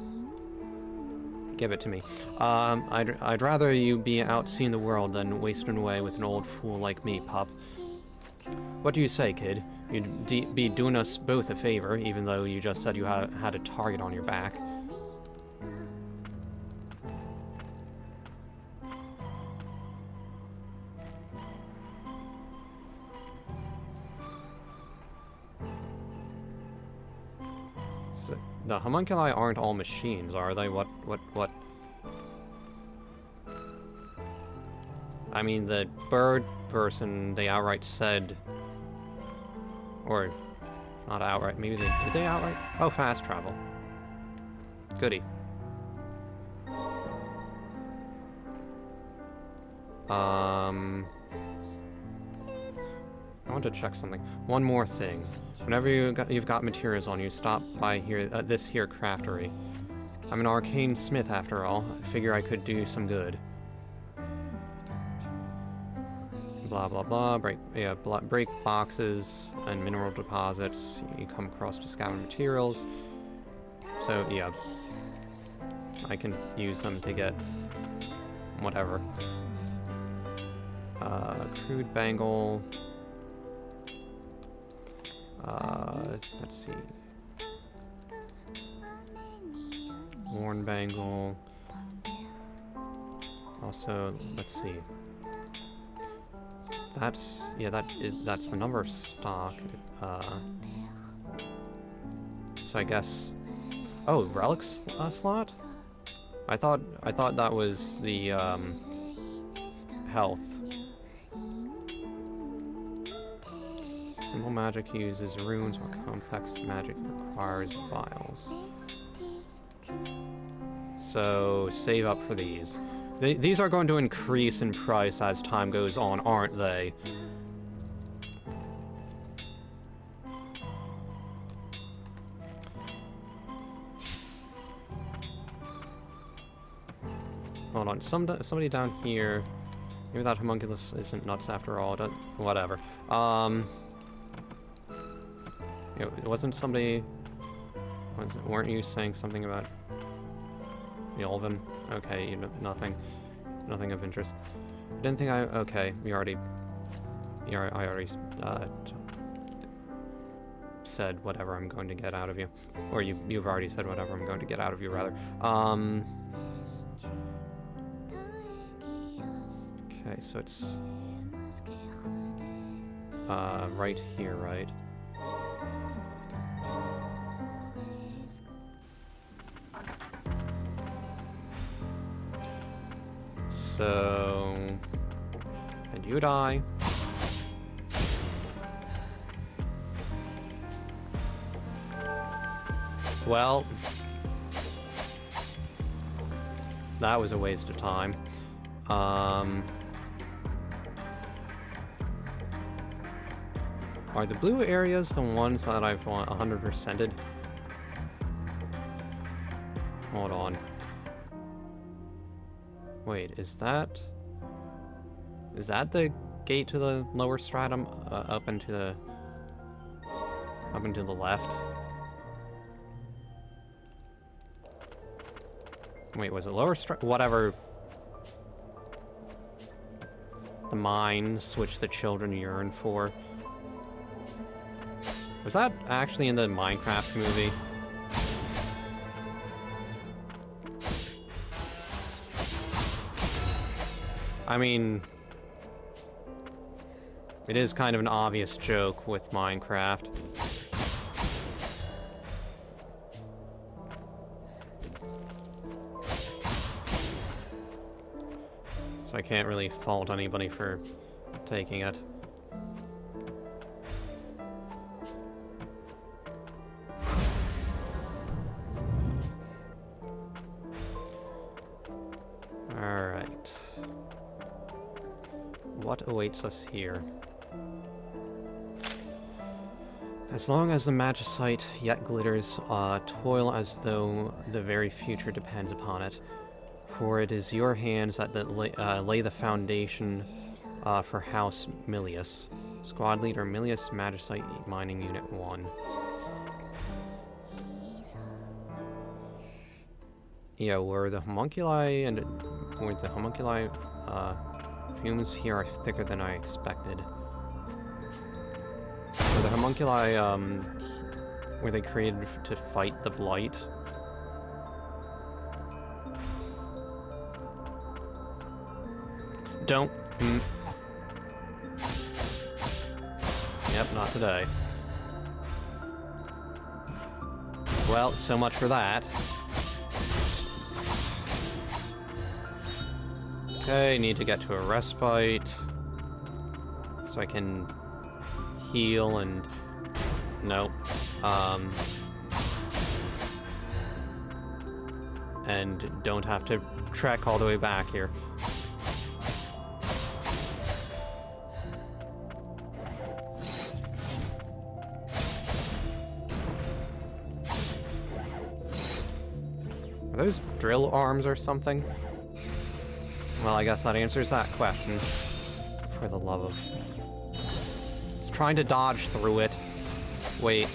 Give it to me. I'd rather you be out seeing the world than wasting away with an old fool like me, pup. What do you say, kid? You'd be doing us both a favor, even though you just said you had a target on your back. So, the homunculi aren't all machines, are they? What? I mean, the bird person, they outright said... Or, not outright, maybe did they outright? Oh, fast travel. Goody. I want to check something. One more thing. Whenever you've got materials on you, stop by here, this here craftery. I'm an arcane smith after all. I figure I could do some good. Blah blah blah. Break boxes and mineral deposits. You come across discounted materials. So yeah, I can use them to get whatever. Crude bangle. Let's see. Worn bangle. Also, let's see. That's the number of stock. So I guess. Oh, relic slot. I thought that was the health. Simple magic uses runes, while complex magic requires vials. So, save up for these. These are going to increase in price as time goes on, aren't they? Hold on, somebody down here... Maybe that homunculus isn't nuts after all, whatever. It wasn't somebody... weren't you saying something about Yolvin? Okay, nothing of interest. I didn't think okay, I already said whatever I'm going to get out of you. Or you've already said whatever I'm going to get out of you, rather. Okay, so it's... right here, right? So... And you die. Well... that was a waste of time. Are the blue areas the ones that I've 100%ed? Hold on. Wait, is that the gate to the lower stratum? Up and to the left? Wait, was it lower stratum? Whatever. The mines which the children yearn for. Was that actually in the Minecraft movie? I mean, it is kind of an obvious joke with Minecraft. So I can't really fault anybody for taking it. Alright. What awaits us here? As long as the magicite yet glitters, toil as though the very future depends upon it. For it is your hands that lay the foundation for House Milius. Squad Leader Milius, Magicite Mining Unit 1. Yeah, were the homunculi fumes here are thicker than I expected. Were the homunculi, were they created to fight the blight? Don't. Yep, not today. Well, so much for that. Okay, need to get to a respite. So I can heal and... Nope. And don't have to trek all the way back here. Are those drill arms or something? Well, I guess that answers that question. For the love of... Just trying to dodge through it. Wait.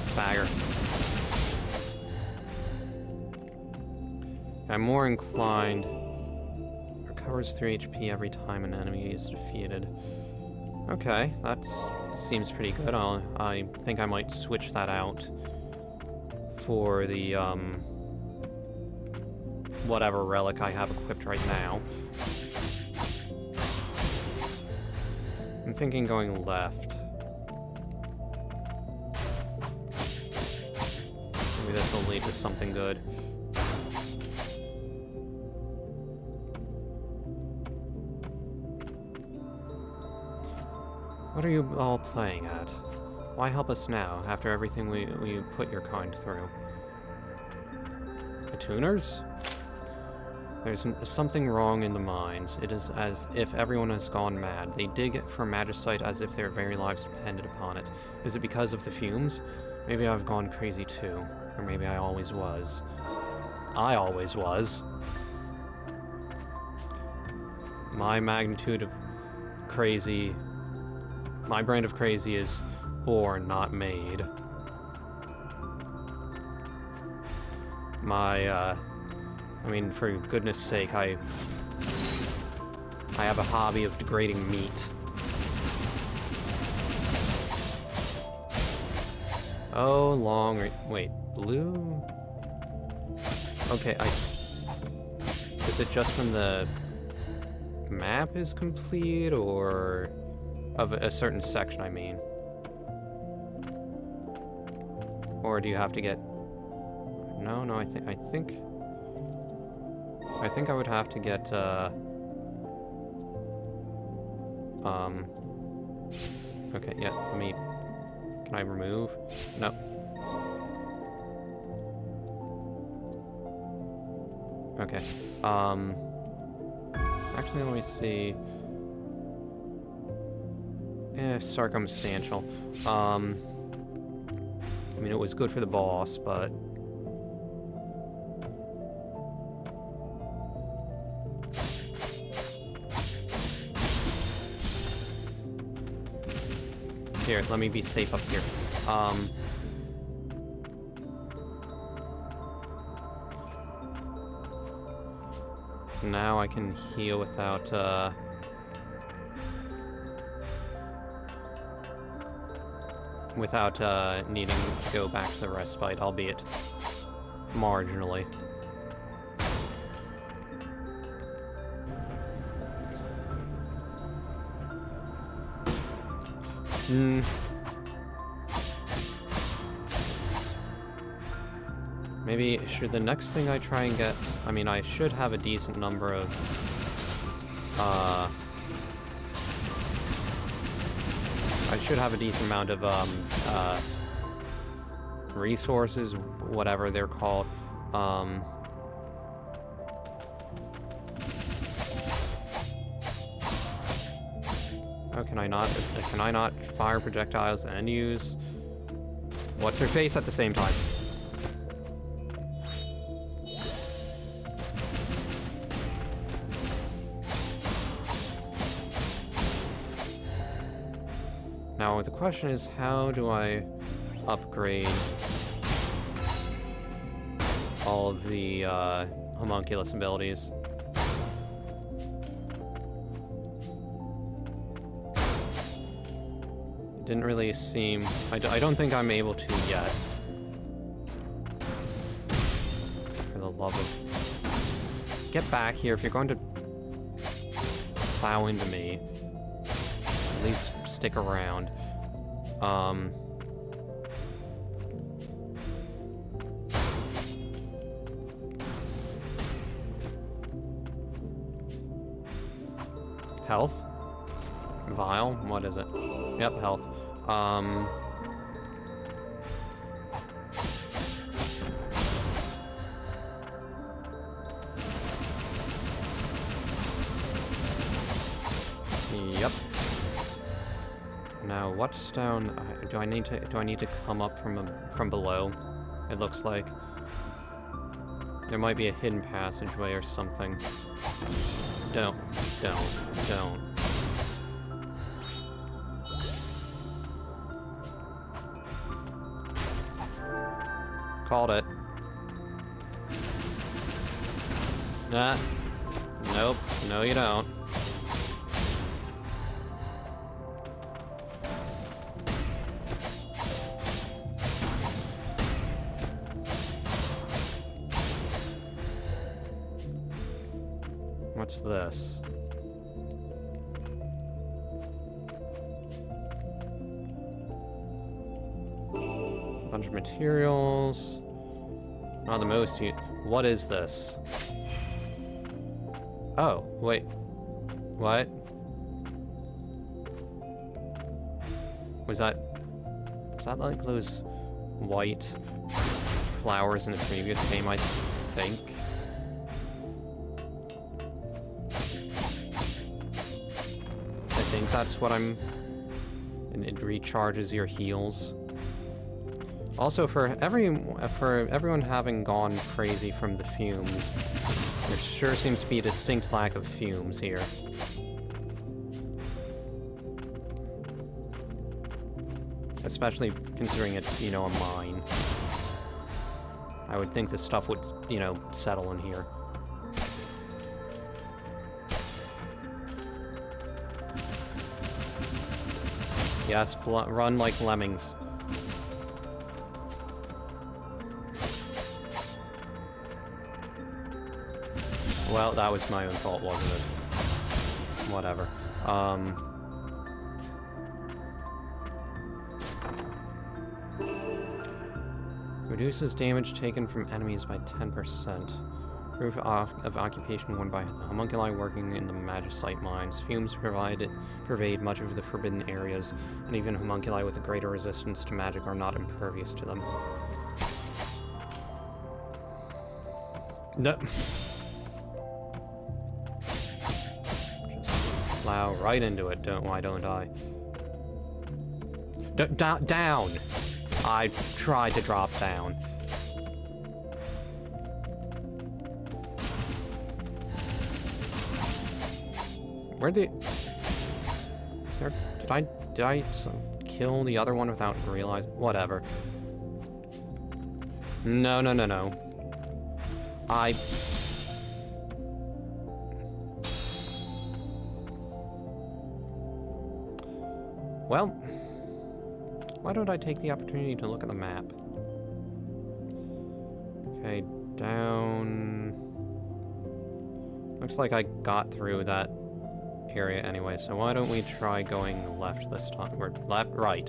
Swagger. I'm more inclined. Recovers 3 HP every time an enemy is defeated. Okay, that seems pretty good. I think I might switch that out for the, whatever relic I have equipped right now. I'm thinking going left. Maybe this will lead to something good. What are you all playing at? Why help us now, after everything we put your kind through? The tuners? There's something wrong in the mines. It is as if everyone has gone mad. They dig for magicite as if their very lives depended upon it. Is it because of the fumes? Maybe I've gone crazy too. Or maybe I always was. I always was. My magnitude of crazy... My brand of crazy is born, not made. I mean, for goodness sake, I have a hobby of degrading meat. Oh, wait, blue? Okay, is it just when the map is complete, or of a certain section, I mean? Or do you have to get... No, I think I would have to get, okay, yeah, can I remove? No. Okay. Actually, let me see. Circumstantial. I mean, it was good for the boss, but... Here, let me be safe up here. Now I can heal without, needing to go back to the respite, albeit marginally. Maybe should the next thing I try and get... I mean, I should have a decent number of... I should have a decent amount of, resources, whatever they're called. Oh, can I not fire projectiles and use... What's her face at the same time? Now, the question is, how do I upgrade all of the, homunculus abilities? It didn't really seem... I don't think I'm able to yet. For the love of... Get back here if you're going to plow into me. At least stick around. Health? Vial? What is it? Yep, health. Yep. Now, what's down? Do I need to come up from below? It looks like there might be a hidden passageway or something. Don't. Called it. Nah. Nope. No, you don't. What's this? Bunch of materials. Not the most. What is this? Oh, wait. What? Was that like those white flowers in the previous game, I think? I think that's what I'm... And it recharges your heals. Also, for everyone having gone crazy from the fumes, there sure seems to be a distinct lack of fumes here. Especially considering it's, you know, a mine. I would think this stuff would, you know, settle in here. Yes, run like lemmings. Well, that was my own fault, wasn't it? Whatever. Reduces damage taken from enemies by 10%. Proof of occupation worn by the homunculi working in the magicite mines. Fumes pervade much of the forbidden areas, and even homunculi with a greater resistance to magic are not impervious to them. No. plow right into it, why don't I? Down! I tried to drop down. Where'd the... Is there... Did I kill the other one without realizing? Whatever. No. Well, why don't I take the opportunity to look at the map? Okay, down... Looks like I got through that area anyway, so why don't we try going left this time? Or left, right.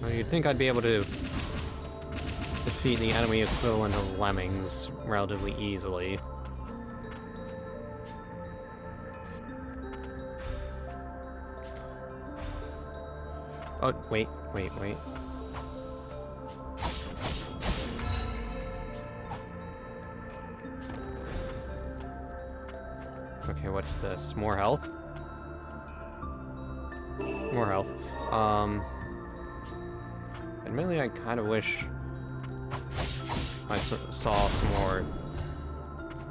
Well, you'd think I'd be able to defeat the enemy equivalent of lemmings relatively easily. Oh, wait. Okay, what's this? More health? More health. Admittedly, I kind of wish I saw some more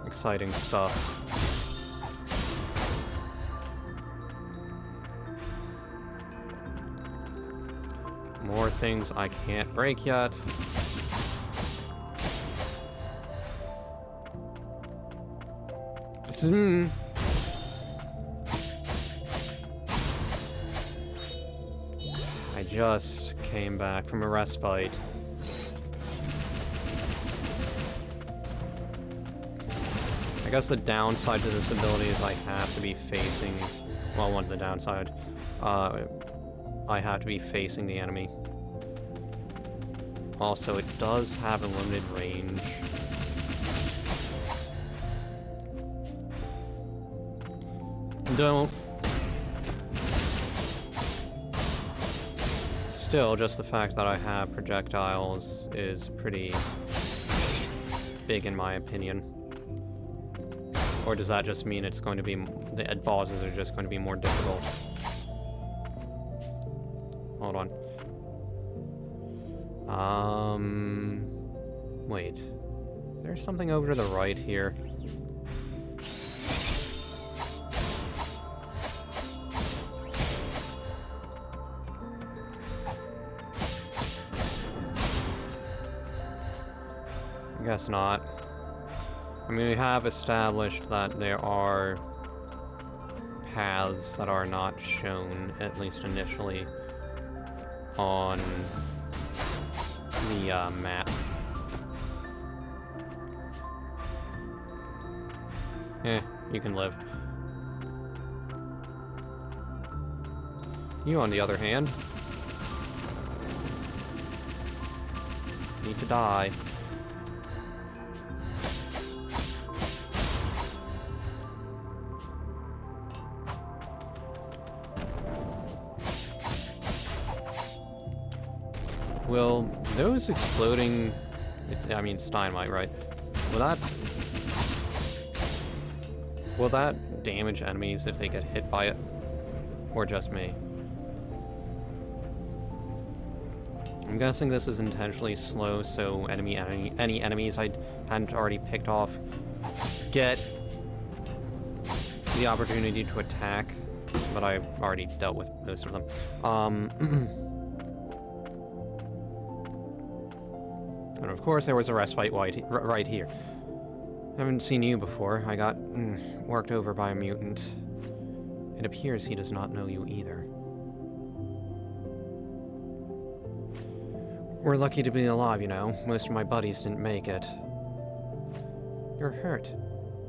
exciting stuff. More things I can't break yet. I just came back from a respite. I guess the downside to this ability is I have to be facing... Well, one of the downside. I have to be facing the enemy. Also, it does have a limited range. Don't. Still, just the fact that I have projectiles is pretty big in my opinion. Or does that just mean it's going to be... the bosses are just going to be more difficult? Hold on. Wait. There's something over to the right here. I guess not. I mean, we have established that there are paths that are not shown, at least initially, on the map. You can live. You, on the other hand, need to die. Will those exploding... I mean, Steinmite, right? Will that damage enemies if they get hit by it? Or just me? I'm guessing this is intentionally slow, so any enemies I hadn't already picked off get the opportunity to attack, but I've already dealt with most of them. And of course there was a respite right here. Haven't seen you before. I got worked over by a mutant. It appears he does not know you either. We're lucky to be alive, you know. Most of my buddies didn't make it. You're hurt.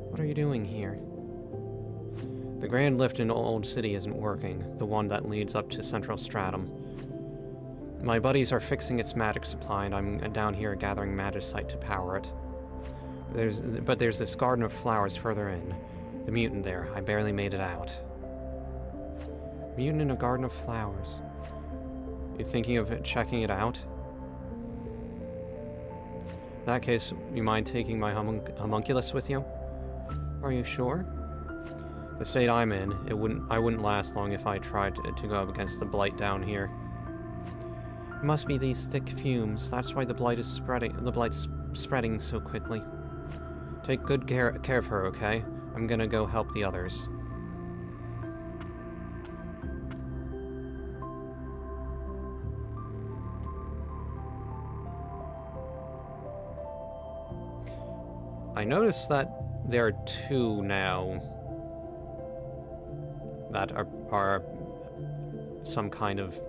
What are you doing here? The grand lift in Old City isn't working, the one that leads up to Central Stratum. My buddies are fixing its magic supply, and I'm down here gathering magicite to power it. But there's this garden of flowers further in. The mutant there, I barely made it out. Mutant in a garden of flowers. You thinking of checking it out? In that case, you mind taking my homunculus with you? Are you sure? The state I'm in, I wouldn't last long if I tried to go up against the blight down here. It must be these thick fumes. That's why the blight's spreading so quickly. Take good care of her, okay? I'm gonna go help the others. I noticed that there are two now that are some kind of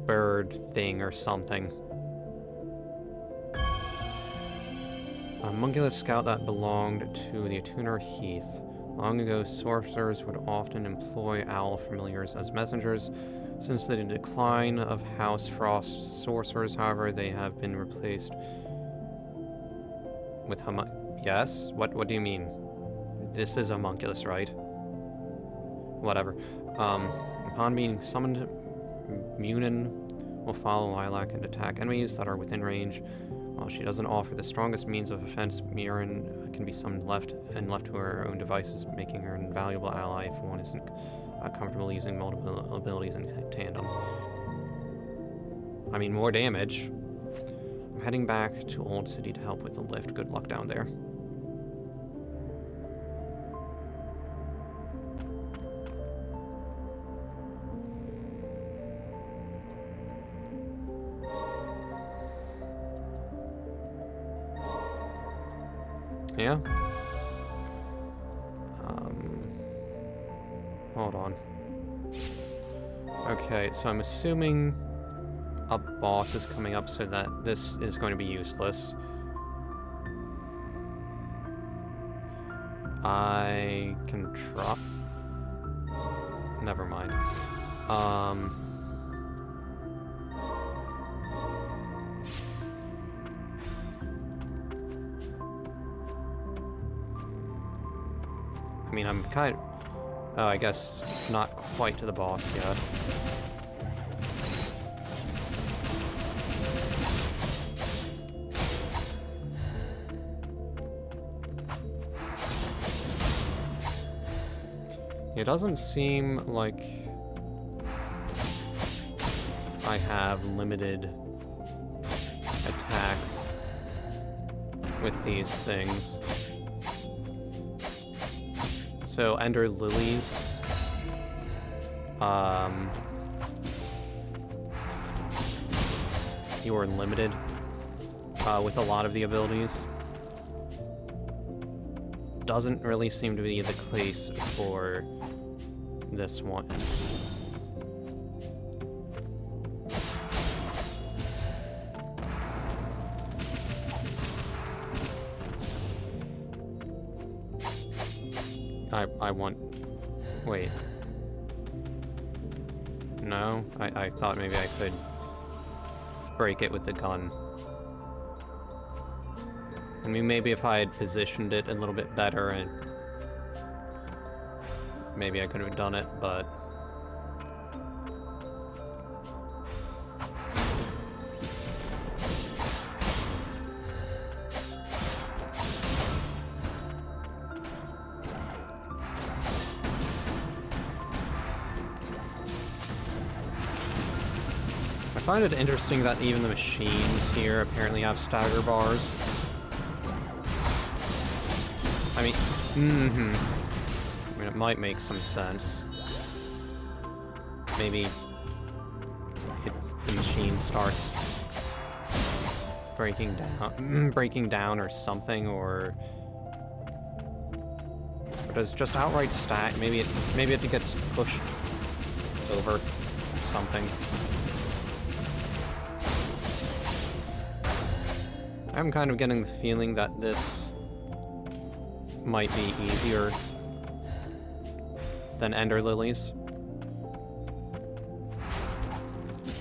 bird thing or something. A homunculus scout that belonged to the Tuner Heath. Long ago, sorcerers would often employ owl familiars as messengers. Since the decline of House Frost's sorcerers, however, they have been replaced with Yes? What do you mean? This is a homunculus, right? Whatever. Upon being summoned, Munin will follow Lilac and attack enemies that are within range. While she doesn't offer the strongest means of offense, Munin can be summoned left to her own devices, making her an invaluable ally if one isn't comfortable using multiple abilities in tandem. I mean, more damage. I'm heading back to Old City to help with the lift. Good luck down there. Yeah. Hold on. Okay, so I'm assuming a boss is coming up, so that this is going to be useless. I can drop. Never mind. I mean, I'm kind of... Oh, I guess not quite to the boss yet. It doesn't seem like I have limited attacks with these things. So, Ender Lilies. You are limited with a lot of the abilities. Doesn't really seem to be the case for this one. I want... Wait. No? I thought maybe I could break it with the gun. I mean, maybe if I had positioned it a little bit better, and maybe I could have done it, but... I find it interesting that even the machines here apparently have stagger bars. I mean, I mean, it might make some sense. Maybe the machine starts breaking down or something, or does just outright stack? Maybe it gets pushed over or something. I'm kind of getting the feeling that this might be easier than Ender Lilies.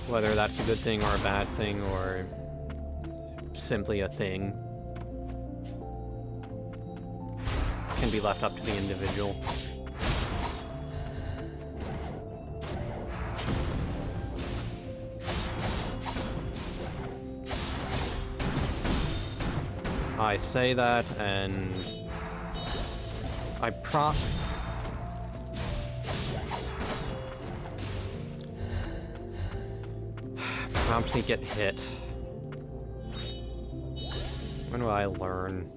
Whether that's a good thing or a bad thing, or simply a thing, can be left up to the individual. I say that, and I promptly get hit. When do I learn?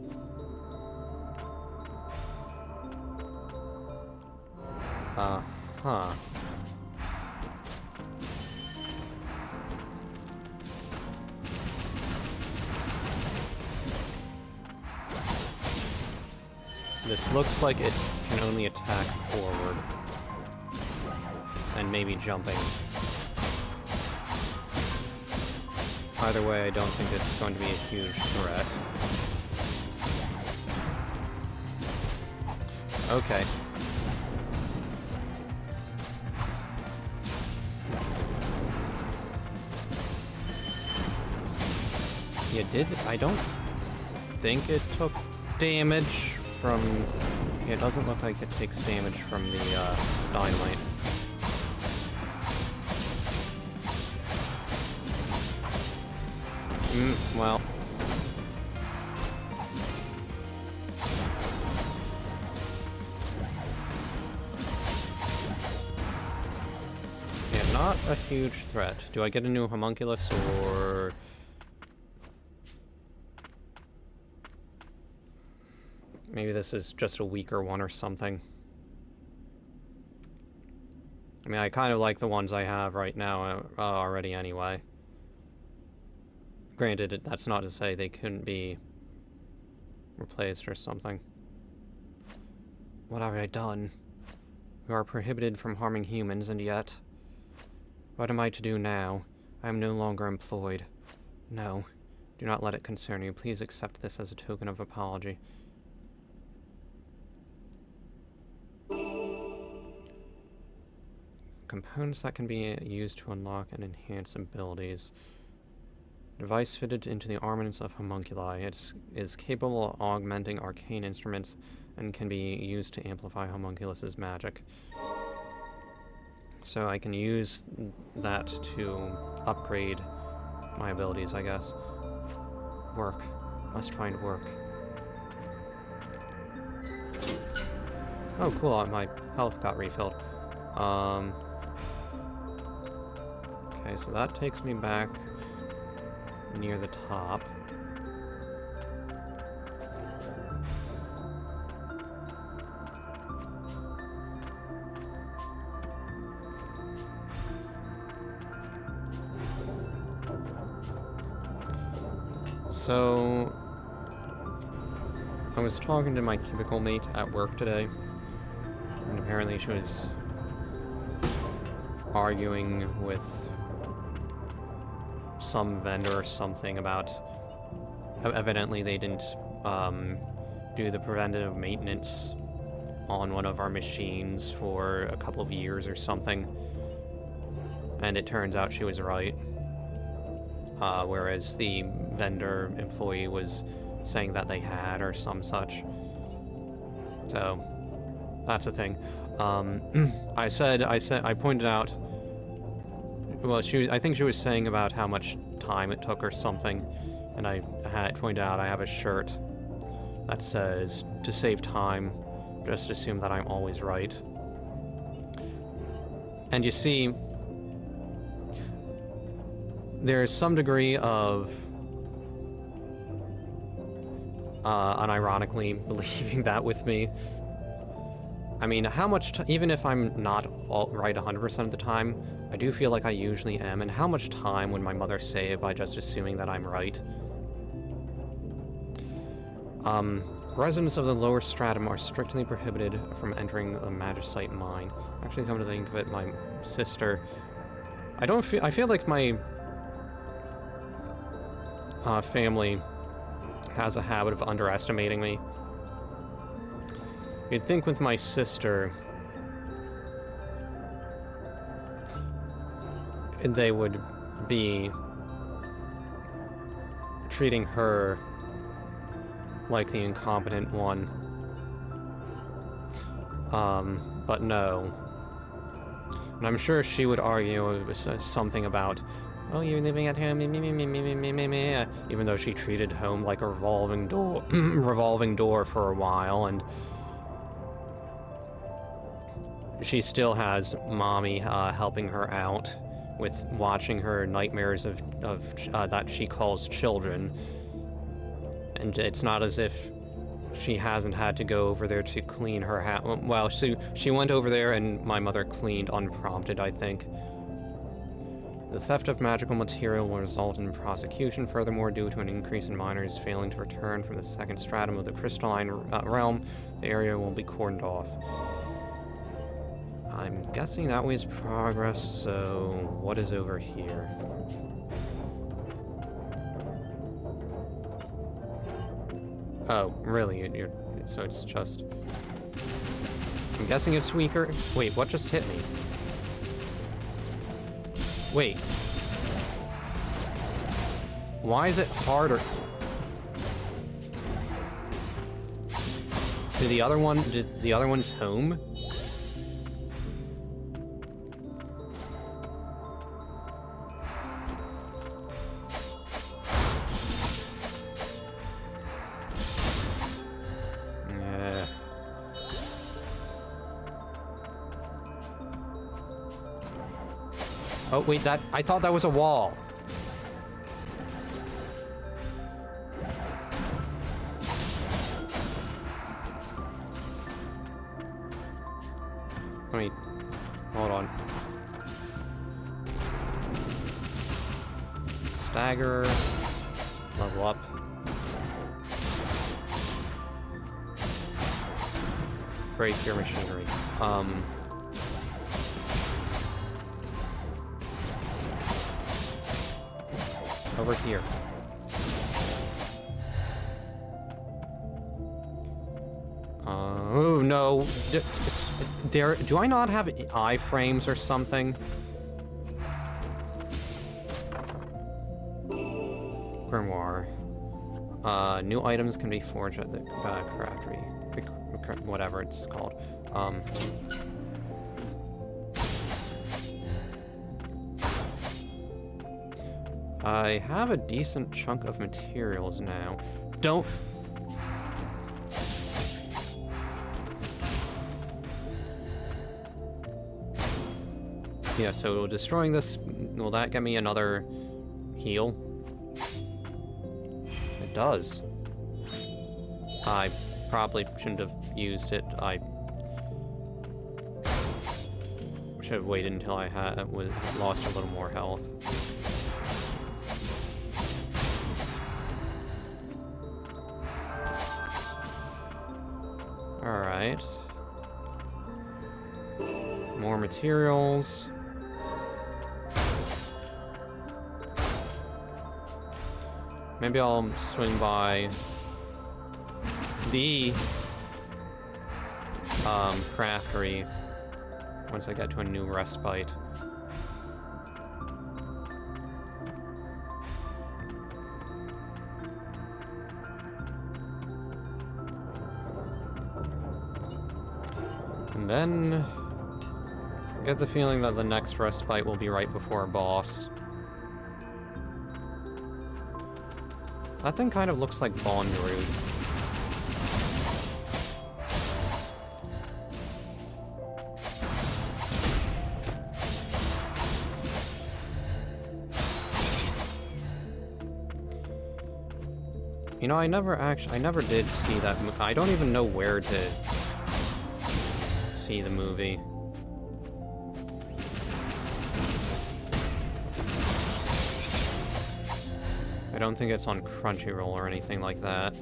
Huh. This looks like it can only attack forward. And maybe jumping. Either way, I don't think it's going to be a huge threat. Okay. I don't think it took damage from... It doesn't look like it takes damage from the dynamite. Well. Yeah, not a huge threat. Do I get a new homunculus, or... Maybe this is just a weaker one or something. I mean, I kind of like the ones I have right now already anyway. Granted, that's not to say they couldn't be replaced or something. What have I done? We are prohibited from harming humans, and yet... What am I to do now? I am no longer employed. No. Do not let it concern you. Please accept this as a token of apology. Components that can be used to unlock and enhance abilities. Device fitted into the armaments of homunculi. It is capable of augmenting arcane instruments and can be used to amplify homunculus's magic. So I can use that to upgrade my abilities, I guess. Work. Must find work. Oh, cool. My health got refilled. Okay, so that takes me back near the top. So, I was talking to my cubicle mate at work today, and apparently she was arguing with some vendor or something about... Evidently they didn't do the preventative maintenance on one of our machines for a couple of years or something. And it turns out she was right. Whereas the vendor employee was saying that they had, or some such. So, that's a thing. I pointed out... Well, I think she was saying about how much time it took or something, and I had pointed out I have a shirt that says, to save time, just assume that I'm always right. And you see, there's some degree of unironically believing that with me. I mean, how much, even if I'm not right 100% of the time, I do feel like I usually am, and how much time would my mother save by just assuming that I'm right? Residents of the lower stratum are strictly prohibited from entering the magicite mine. Actually, come to think of it, my sister... I feel like my family has a habit of underestimating me. You'd think with my sister, they would be treating her like the incompetent one. But no. And I'm sure she would argue it was something about Oh, you're living at home, even though she treated home like a revolving door, revolving door for a while, and she still has mommy helping her out with watching her nightmares of that she calls children, and it's not as if she hasn't had to go over there to clean her house. Well, she went over there and my mother cleaned unprompted, I think. The theft of magical material will result in prosecution. Furthermore, due to an increase in miners failing to return from the second stratum of the crystalline realm, the area will be cordoned off. I'm guessing that was progress, so what is over here? Oh, really? So it's just... I'm guessing it's weaker? Wait, what just hit me? Wait. Why is it harder? Did the other one's home? Oh, wait, I thought that was a wall. Wait, hold on. Stagger, level up. Break your machinery. Over here. Oh no! Do I not have iframes or something? Grimoire. New items can be forged at the craftery. Whatever it's called. I have a decent chunk of materials now. Don't... Yeah, so destroying this, will that get me another heal? It does. I probably shouldn't have used it. I should have waited until I lost a little more health. Alright. More materials. Maybe I'll swing by the craftery once I get to a new respite. And then I get the feeling that the next respite will be right before a boss. That thing kind of looks like Bondrood. You know, I never did see that. I don't even know where to see the movie. I don't think it's on Crunchyroll or anything like that.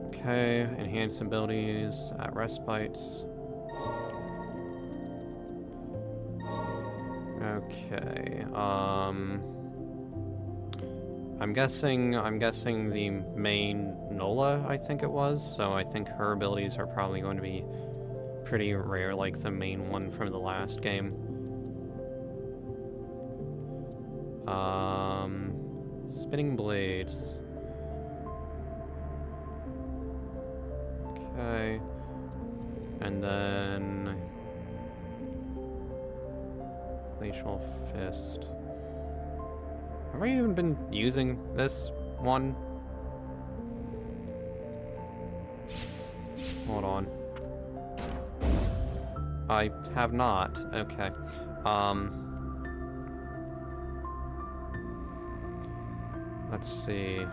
Okay, enhanced abilities at respites. Okay, I'm guessing the main Nola, I think it was, so I think her abilities are probably going to be pretty rare, like the main one from the last game. Spinning blades. Okay. And then... Glacial Fist. Have I even been using this one? Hold on. I have not. Okay. Let's see.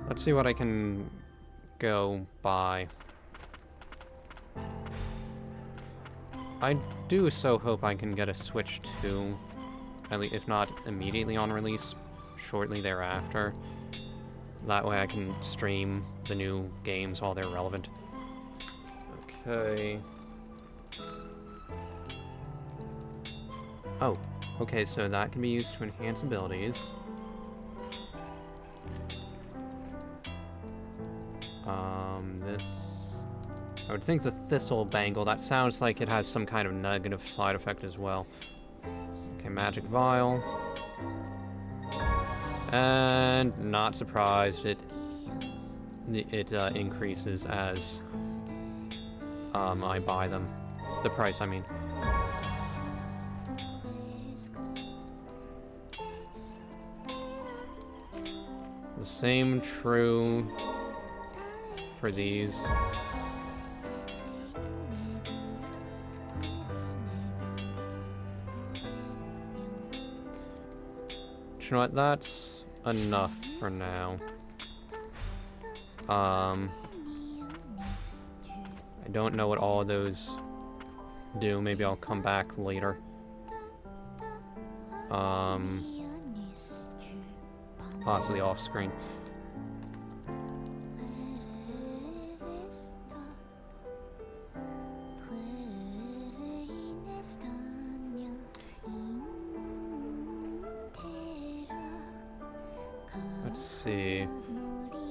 Let's see what I can go by. I do so hope I can get a Switch 2, at least if not immediately on release, shortly thereafter. That way I can stream the new games while they're relevant. Okay. Oh, okay, so that can be used to enhance abilities. This... I would think the Thistle Bangle, that sounds like it has some kind of negative side effect as well. Okay, Magic Vial. And, not surprised, it increases as I buy them. The price, I mean. The same true for these. You know what, that's enough for now. I don't know what all of those do. Maybe I'll come back later. Possibly off screen. Let's see.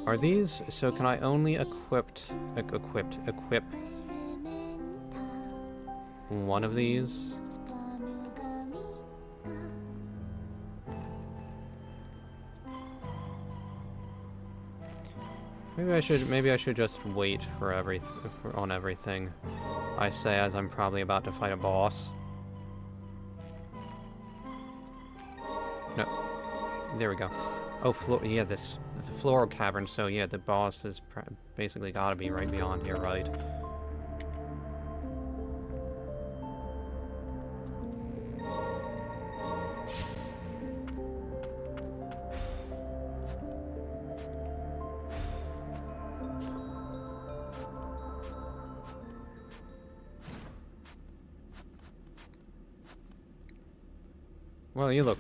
Are these, so can I only equip one of these? Maybe I should just wait for on everything I say, as I'm probably about to fight a boss. No. There we go. Oh, yeah, the floral cavern, so yeah, the boss is basically gotta be right beyond here, right? Well, you look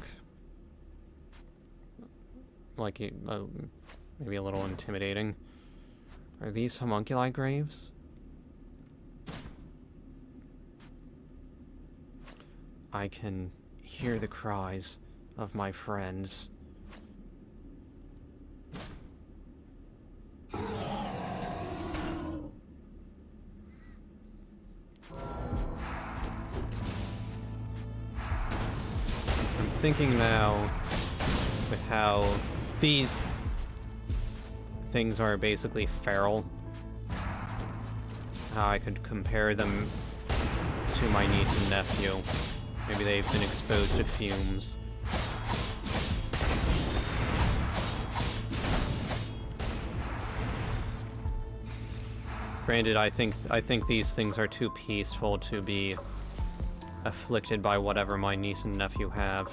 like you, maybe a little intimidating. Are these homunculi graves? I can hear the cries of my friends. I'm thinking now with how these things are basically feral, how I could compare them to my niece and nephew. Maybe they've been exposed to fumes. Granted, I think these things are too peaceful to be afflicted by whatever my niece and nephew have.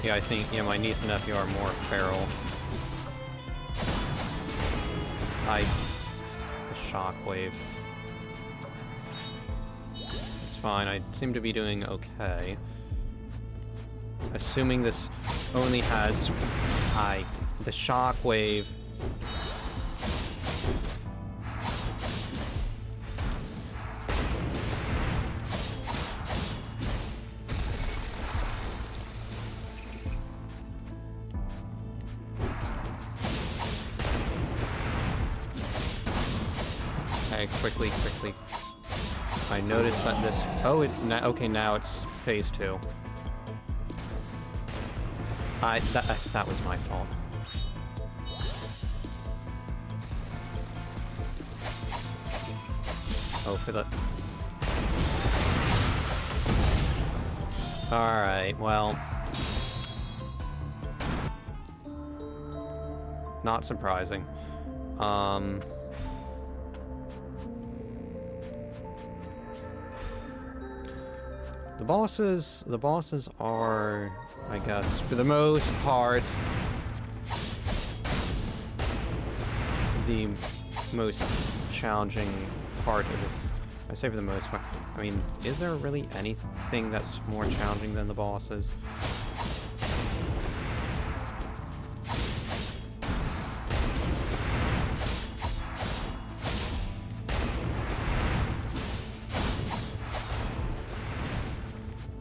Yeah, I think, yeah, my niece and nephew are more feral. The shockwave. It's fine, I seem to be doing okay. Assuming this only has, the shockwave. Okay, quickly. I noticed that this... Oh, okay, now it's phase 2. That was my fault. Oh, for the... Alright, well... Not surprising. The bosses are, I guess, for the most part, the most challenging part of this. I say for the most part. I mean, is there really anything that's more challenging than the bosses?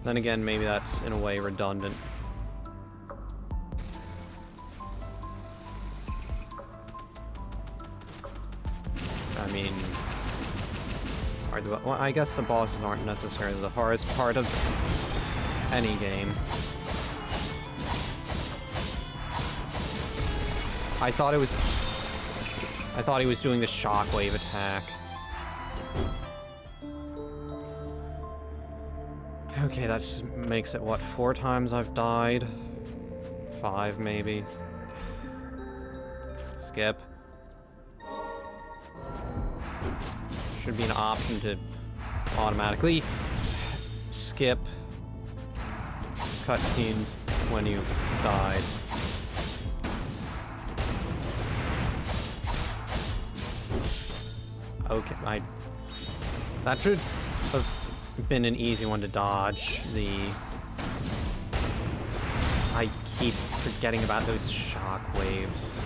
Then again, maybe that's in a way redundant. I mean, well, I guess the bosses aren't necessarily the hardest part of any game. I thought he was doing the shockwave attack. Okay, that makes it, what, 4 times I've died? 5, maybe? Skip. Should be an option to automatically skip cutscenes when you've died. Okay, that should have been an easy one to dodge. I keep forgetting about those shockwaves.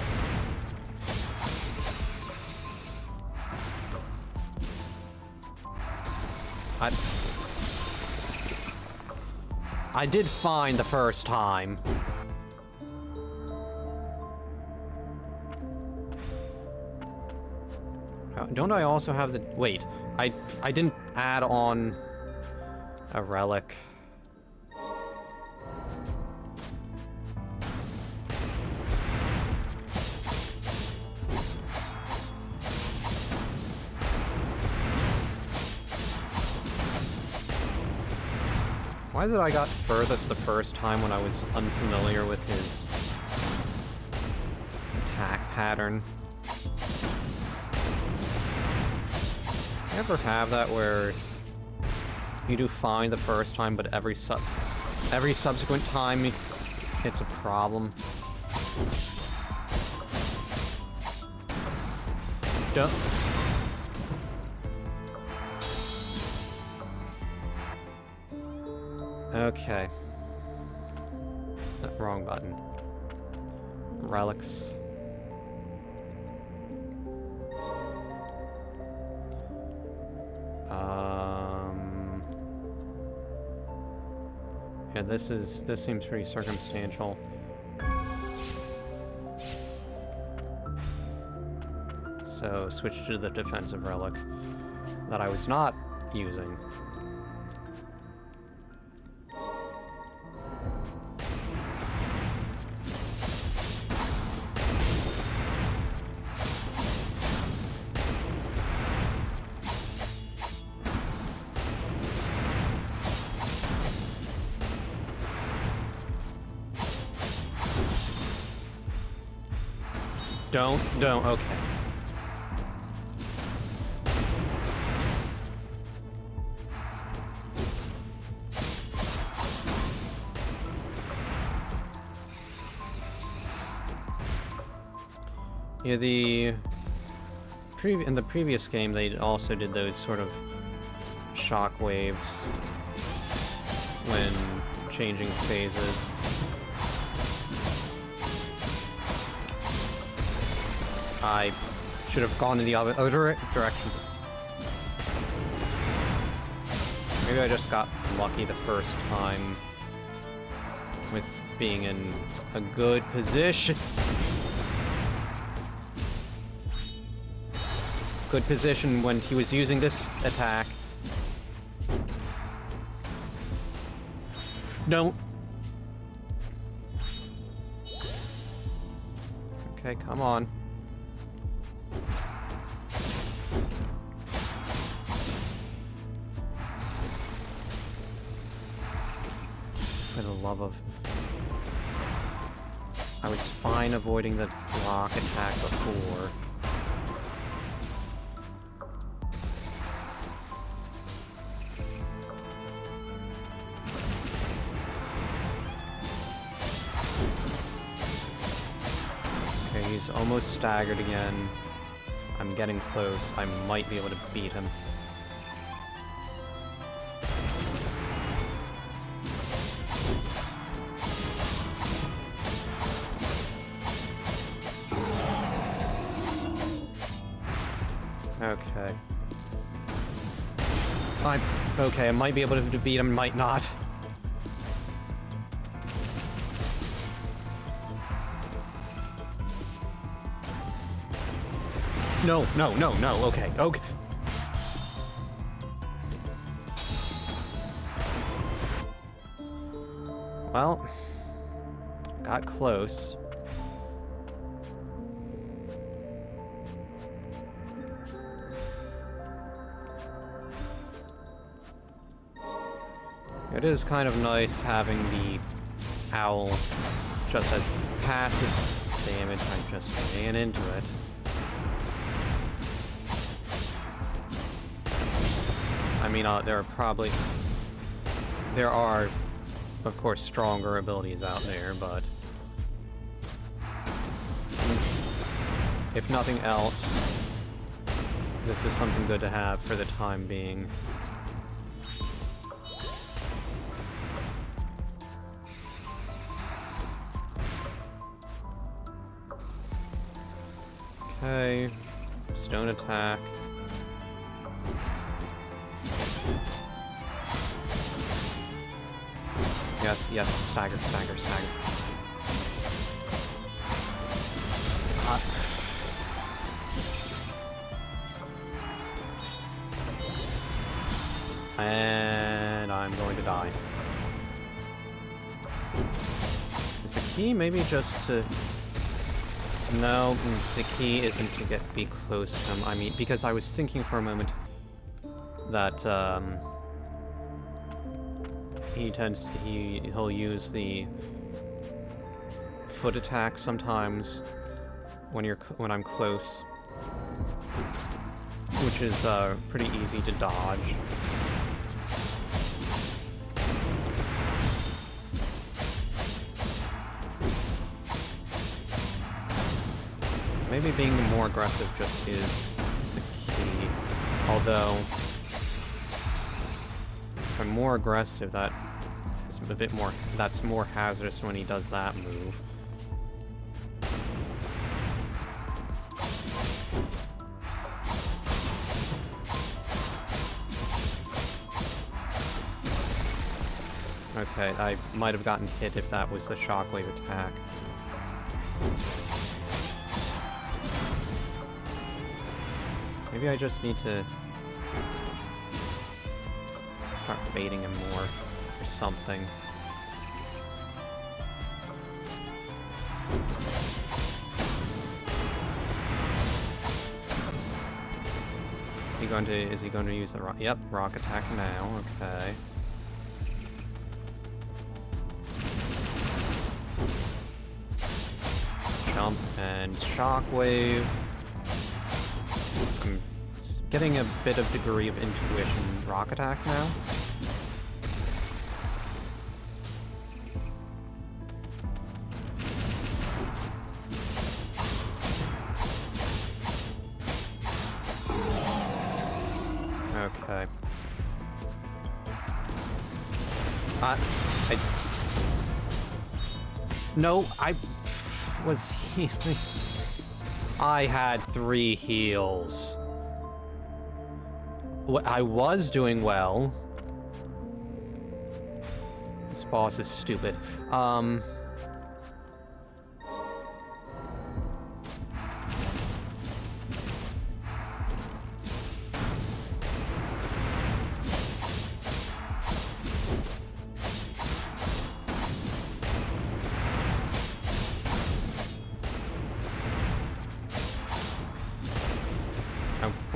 I did fine the first time. Don't I also have the... Wait, I didn't add on a relic. Why is it I got furthest the first time when I was unfamiliar with his attack pattern? You ever have that where you do fine the first time, but every subsequent time it's a problem? Don't. Okay. Wrong button. Relics. Yeah, this seems pretty circumstantial. So switch to the defensive relic that I was not using. Don't, okay. Yeah, in the previous game, they also did those sort of shock waves when changing phases. I should have gone in the other direction. Maybe I just got lucky the first time with being in a good position. Good position when he was using this attack. No. Okay, come on. For the love of... I was fine avoiding the rock attack before. Okay, he's almost staggered again. I'm getting close. I might be able to beat him. Okay. Okay, I might be able to beat him, might not. No, no, no, no, okay, okay. Well, got close. It is kind of nice having the owl just as passive damage. I just ran into it. I mean, there are, of course, stronger abilities out there, but if nothing else, this is something good to have for the time being. Okay, stone attack. Yes, yes, stagger, stagger, stagger. And I'm going to die. Is the key maybe just to... No, the key isn't to be close to him. I mean, because I was thinking for a moment that, he'll use the foot attack sometimes when I'm close, which is pretty easy to dodge. Maybe being more aggressive just is the key. Although, if I'm more aggressive, that is a bit more. That's more hazardous when he does that move. Okay, I might have gotten hit if that was the shockwave attack. Maybe I just need to start baiting him more or something. Is he going to use the rock? Yep, rock attack now. Okay. Jump and shockwave. I'm getting a bit of degree of intuition. Rock attack now. Okay. No, I was healing. I had 3 heals. I was doing well. This boss is stupid.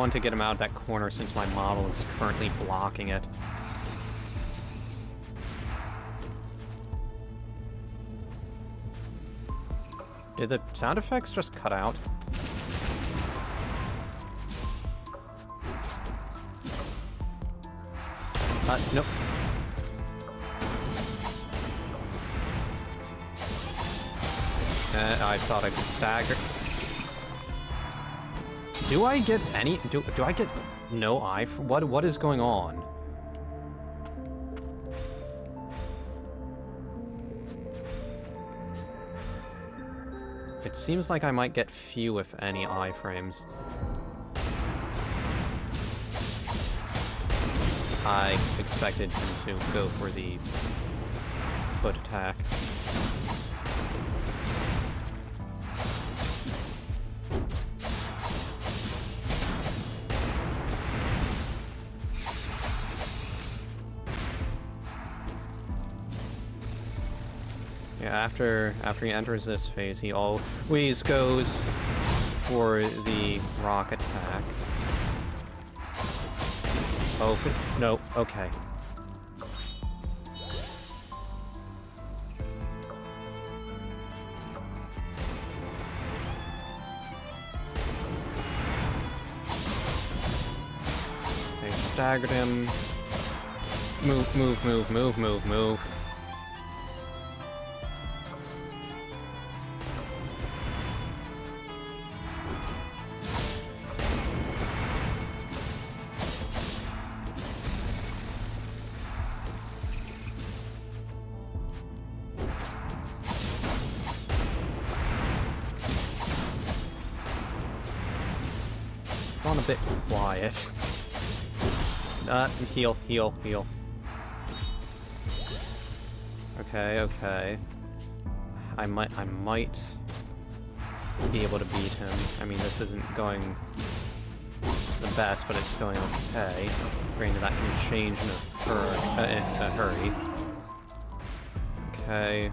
want to get him out of that corner since my model is currently blocking it. Did the sound effects just cut out? Nope. I thought I could stagger. Do I get any? Do I get no eye? What is going on? It seems like I might get few, if any, iframes. I expected him to go for the foot attack. Yeah, after he enters this phase, he always goes for the rock attack. Oh, no, okay. They staggered him. Move, move, move, move, move, move. On a bit quiet. Heal, heal, heal. Okay, okay. I might be able to beat him. I mean, this isn't going the best, but it's going okay. Granted, that can change in a hurry. Okay.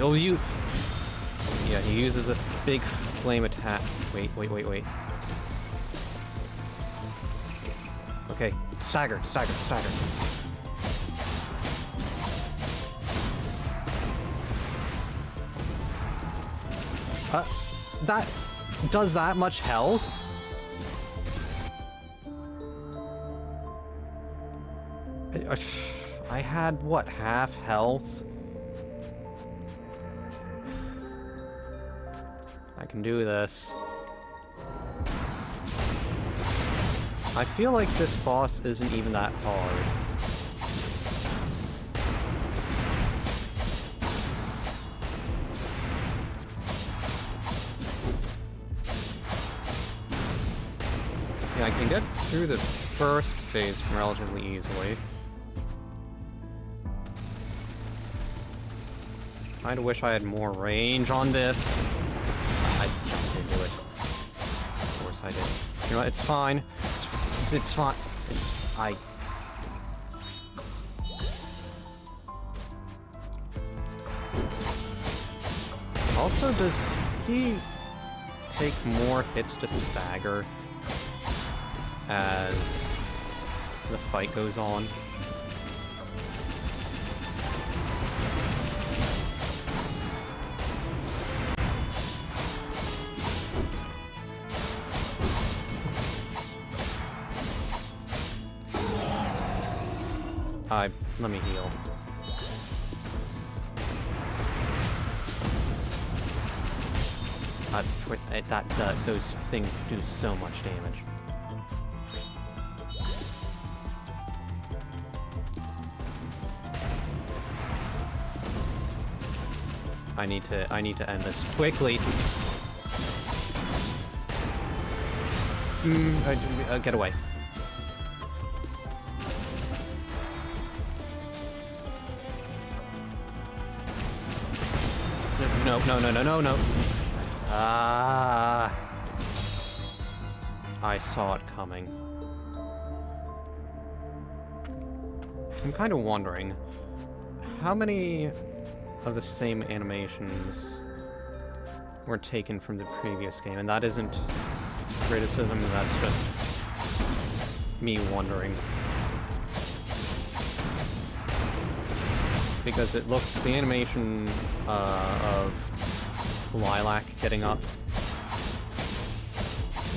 Oh, yeah, he uses a big flame attack. Wait, wait, wait, wait. Okay, stagger, stagger, stagger. That does that much health? I had, what, half health? I can do this. I feel like this boss isn't even that hard. Yeah, I can get through the first phase relatively easily. I'd wish I had more range on this. I didn't do it. Of course I did. You know what? It's fine. It's fine. Also, does he take more hits to stagger as the fight goes on? Let me heal. Those things do so much damage. I need to end this quickly. Get away. No, no, no, no, no, no. Ah. I saw it coming. I'm kind of wondering, how many of the same animations were taken from the previous game? And that isn't criticism, that's just me wondering. Because it looks, the animation of Lilac getting up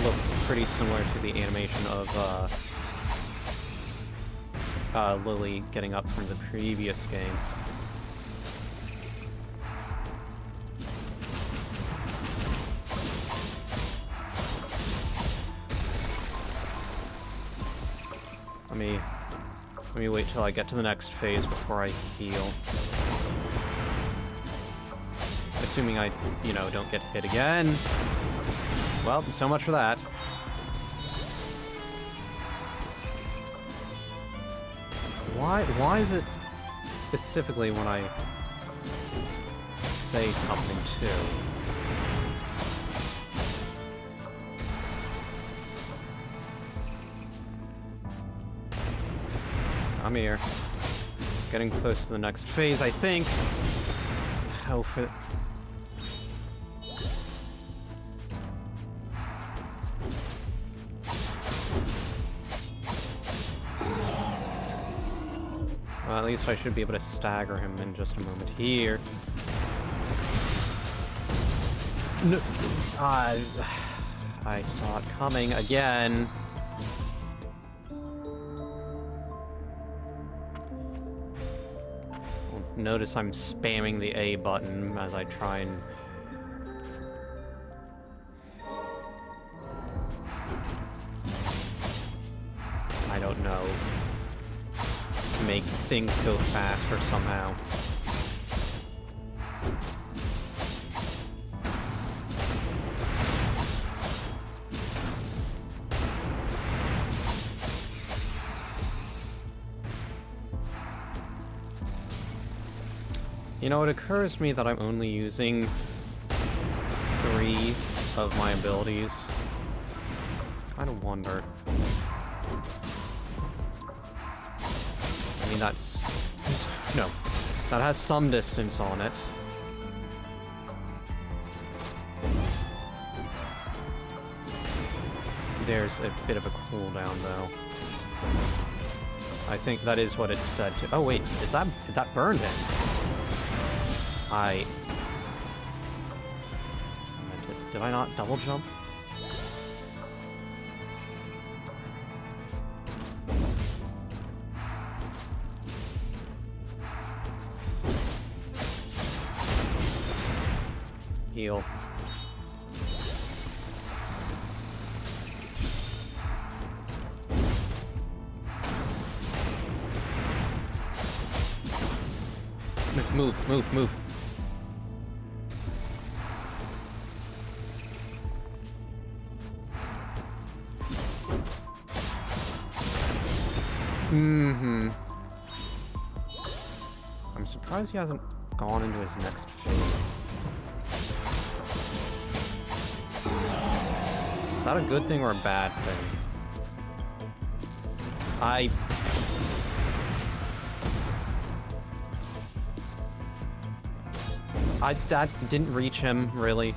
looks pretty similar to the animation of Lily getting up from the previous game. Let me wait till I get to the next phase before I heal. Assuming I, you know, don't get hit again. Well, so much for that. Why is it specifically when I say something too? I'm here. Getting close to the next phase, I think. Oh, for... Well, at least I should be able to stagger him in just a moment here. No, I saw it coming again. Notice I'm spamming the A button as I try and... I don't know. Make things go faster somehow. You know, it occurs to me that I'm only using 3 of my abilities. Kind of wonder. I mean, that's... No. That has some distance on it. There's a bit of a cooldown, though. I think that is what it said to... Oh, wait. Did that burn him? Did I not double jump? Heal. Move. I'm surprised he hasn't gone into his next phase. Is that a good thing or a bad thing? That didn't reach him, really.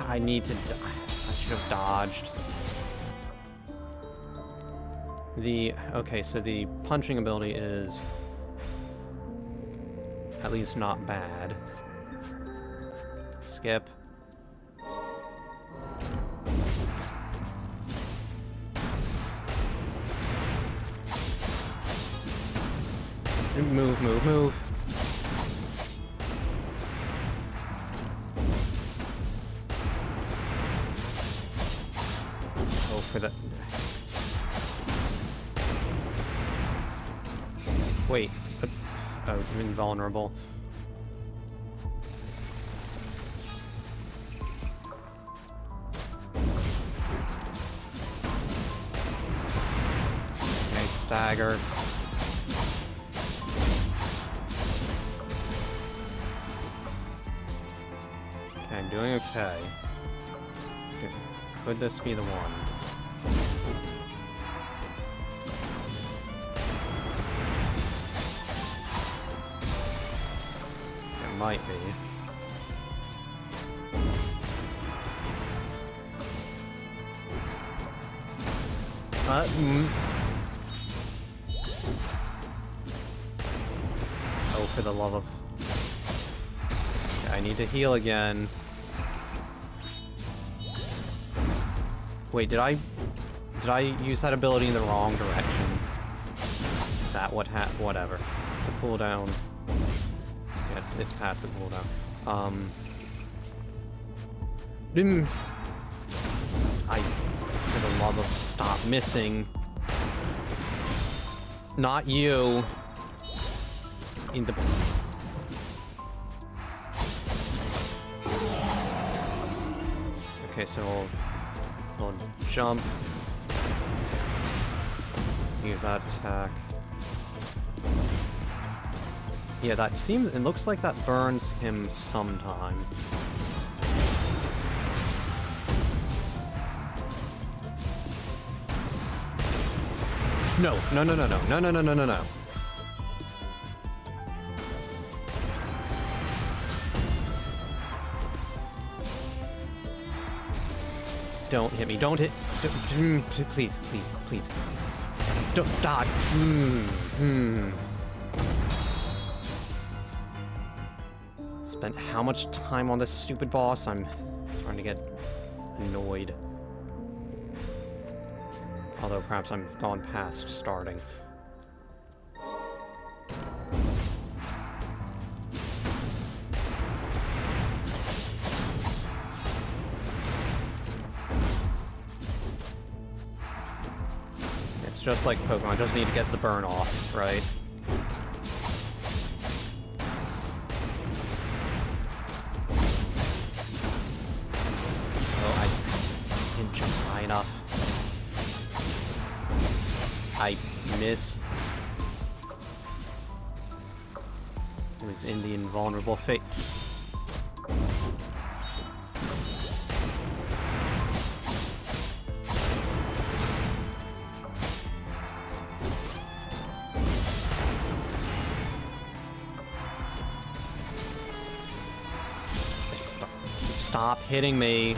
I need to... I should have dodged. Okay, so the punching ability is at least not bad. Skip. Move. Oh, for the... Wait. Oh, I'm invulnerable. Okay, stagger. I'm doing okay. Could this be the one? It might be. Oh, for the love of... Okay, I need to heal again. Wait, did I use that ability in the wrong direction? Is that what whatever. The cooldown. Yeah, it's past the cooldown. For the love of stop missing. Not you. In the... Okay, so we'll jump. Use that attack. Yeah, that seems... It looks like that burns him sometimes. No, no, no, no, no, no, no, no, no, no, no. Don't hit me, don't hit... Please, please, please. Don't dodge. Spent how much time on this stupid boss? I'm starting to get annoyed. Although perhaps I'm gone past starting. It's just like Pokemon, I just need to get the burn off, right? Oh, I didn't jump high enough. I miss. It was in the invulnerable fate. Stop hitting me.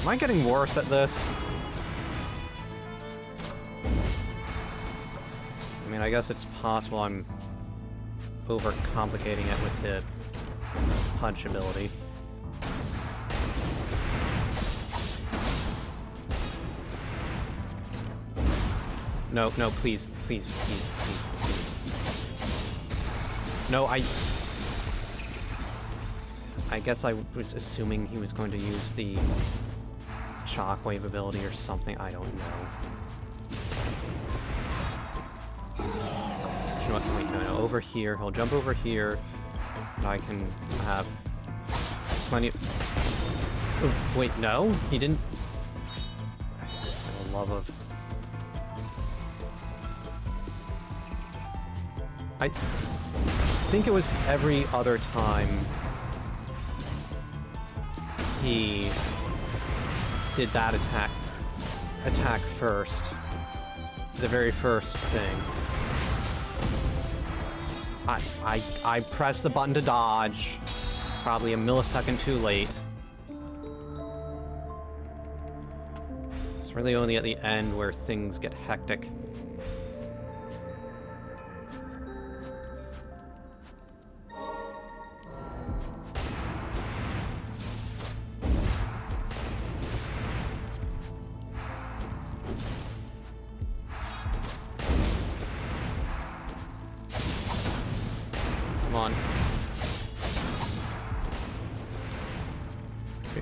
Am I getting worse at this? I mean, I guess it's possible I'm overcomplicating it with the punch ability. No, no, please, please, please, please, please. No, I guess I was assuming he was going to use the shockwave ability or something. I don't know. You know what? Wait, no, no. Over here. He'll jump over here. And I can have plenty of... Oh, wait, no? He didn't... For the love of... I think it was every other time he did that attack first. The very first thing. I pressed the button to dodge, probably a millisecond too late. It's really only at the end where things get hectic.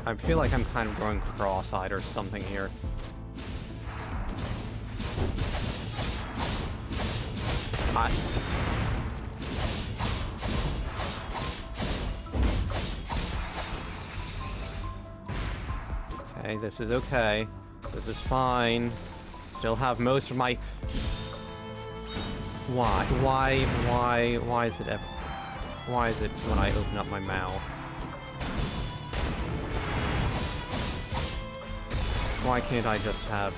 I feel like I'm kind of going cross-eyed or something here. Okay, this is okay. This is fine. Still have most of my... Why is it ever... Why is it when I open up my mouth? Why can't I just have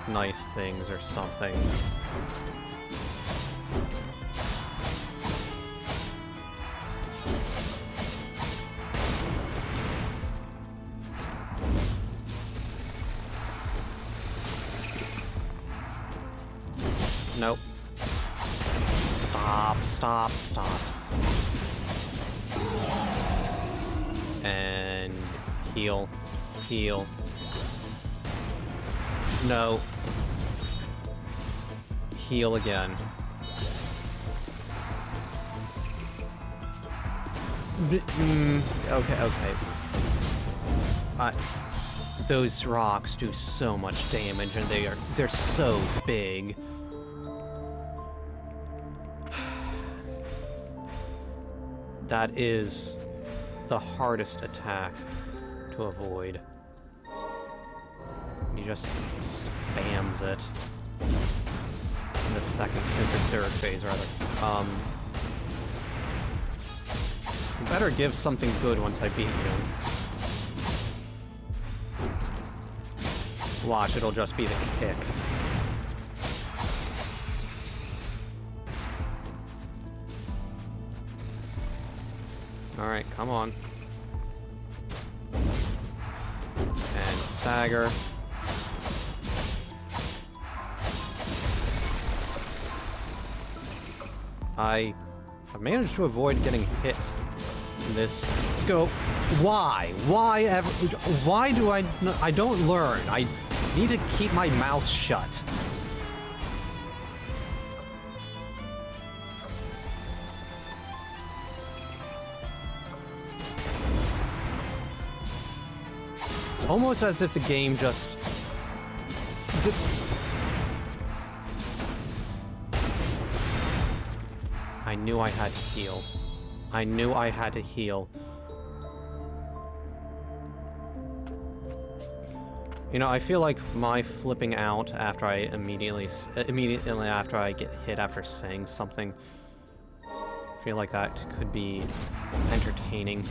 nice things or something? Nope. Stop. And heal. No. Heal again. Okay. Those rocks do so much damage, and they're so big. That is the hardest attack to avoid. He just spams it. In the third phase, rather. You better give something good once I beat you. Watch, it'll just be the kick. Alright, come on. And stagger. I managed to avoid getting hit in this. Let's go. Why? Why do I don't learn. I need to keep my mouth shut. It's almost as if the game just... I knew I had to heal. I knew I had to heal. You know, I feel like my flipping out after I immediately after I get hit after saying something, I feel like that could be entertaining.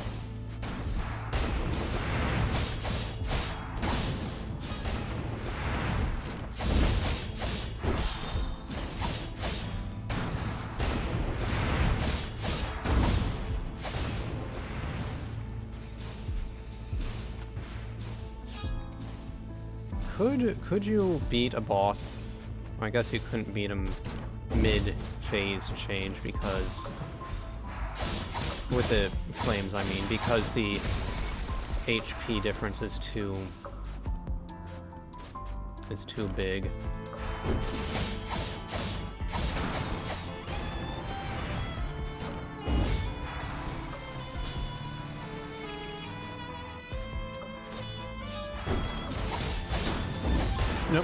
Could you beat a boss? I guess you couldn't beat him mid-phase change because... With the flames, I mean, because the HP difference is too big. No.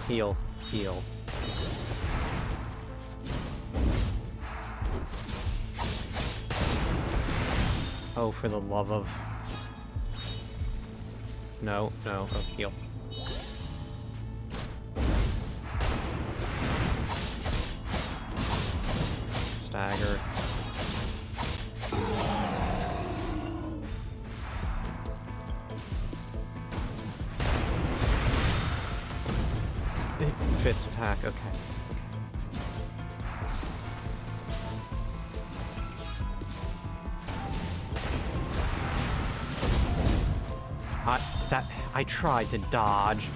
Heal. Oh, for the love of... No. Oh, heal. Stagger. Fist attack, okay. I tried to dodge.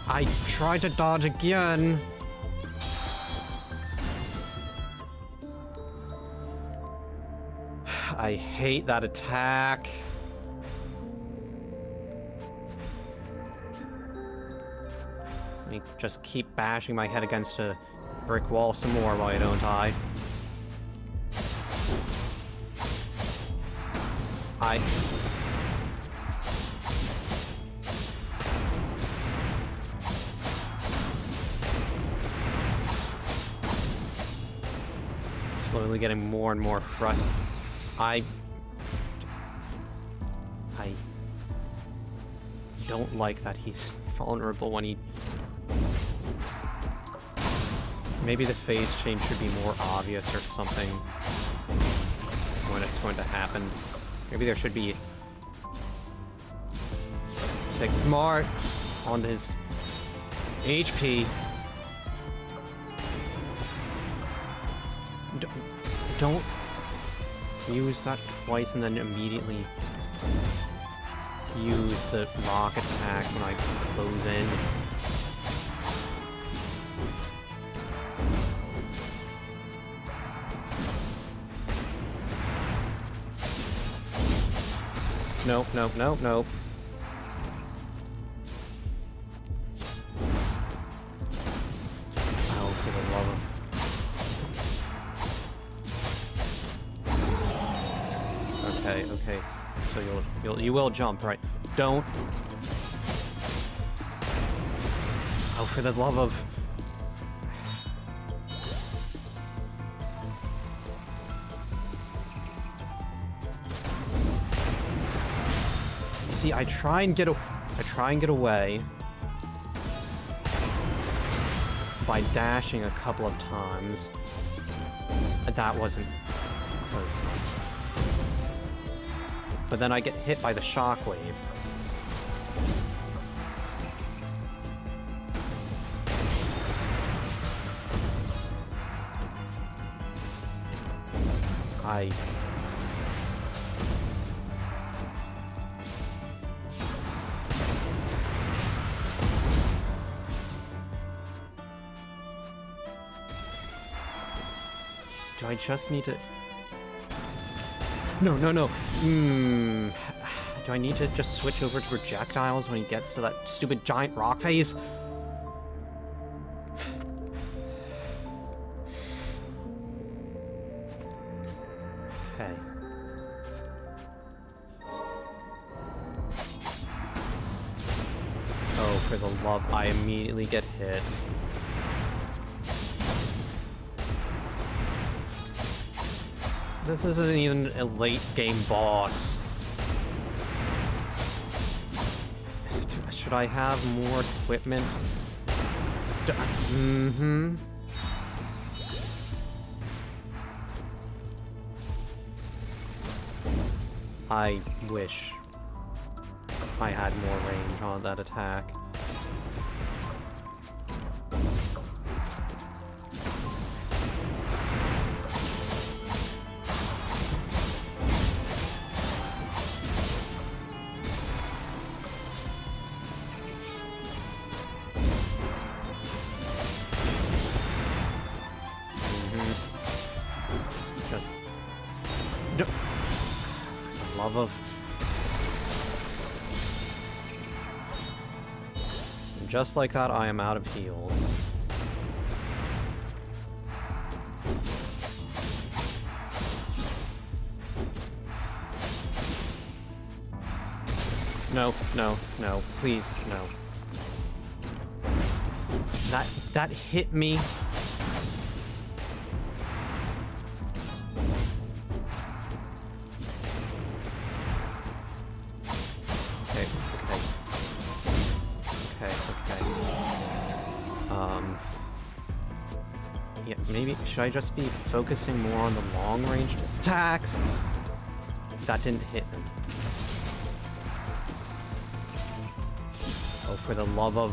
I tried to dodge again. I hate that attack. Let me just keep bashing my head against a brick wall some more, why don't I? Slowly getting more and more frustrated. don't like that he's vulnerable when he... Maybe the phase change should be more obvious or something when it's going to happen. Maybe there should be tick marks on his HP. Don't use that twice and then immediately use the rock attack when I close in. Nope, nope, nope, nope. Oh, for the love of... Okay, okay. So you will jump, right? Don't. Oh, for the love of... See, I try and get away by dashing a couple of times. That wasn't close enough. But then I get hit by the shockwave. Do I just need to... No, no, no. Do I need to just switch over to projectiles when he gets to that stupid giant rock phase? Okay. Oh, for the love... I immediately get hit. This isn't even a late game boss. Should I have more equipment? Mm-hmm. I wish I had more range on that attack. Just like that, I am out of heals. No, no, no, please, no. That hit me. Yeah, maybe, should I just be focusing more on the long-range attacks? That didn't hit him. Oh, for the love of...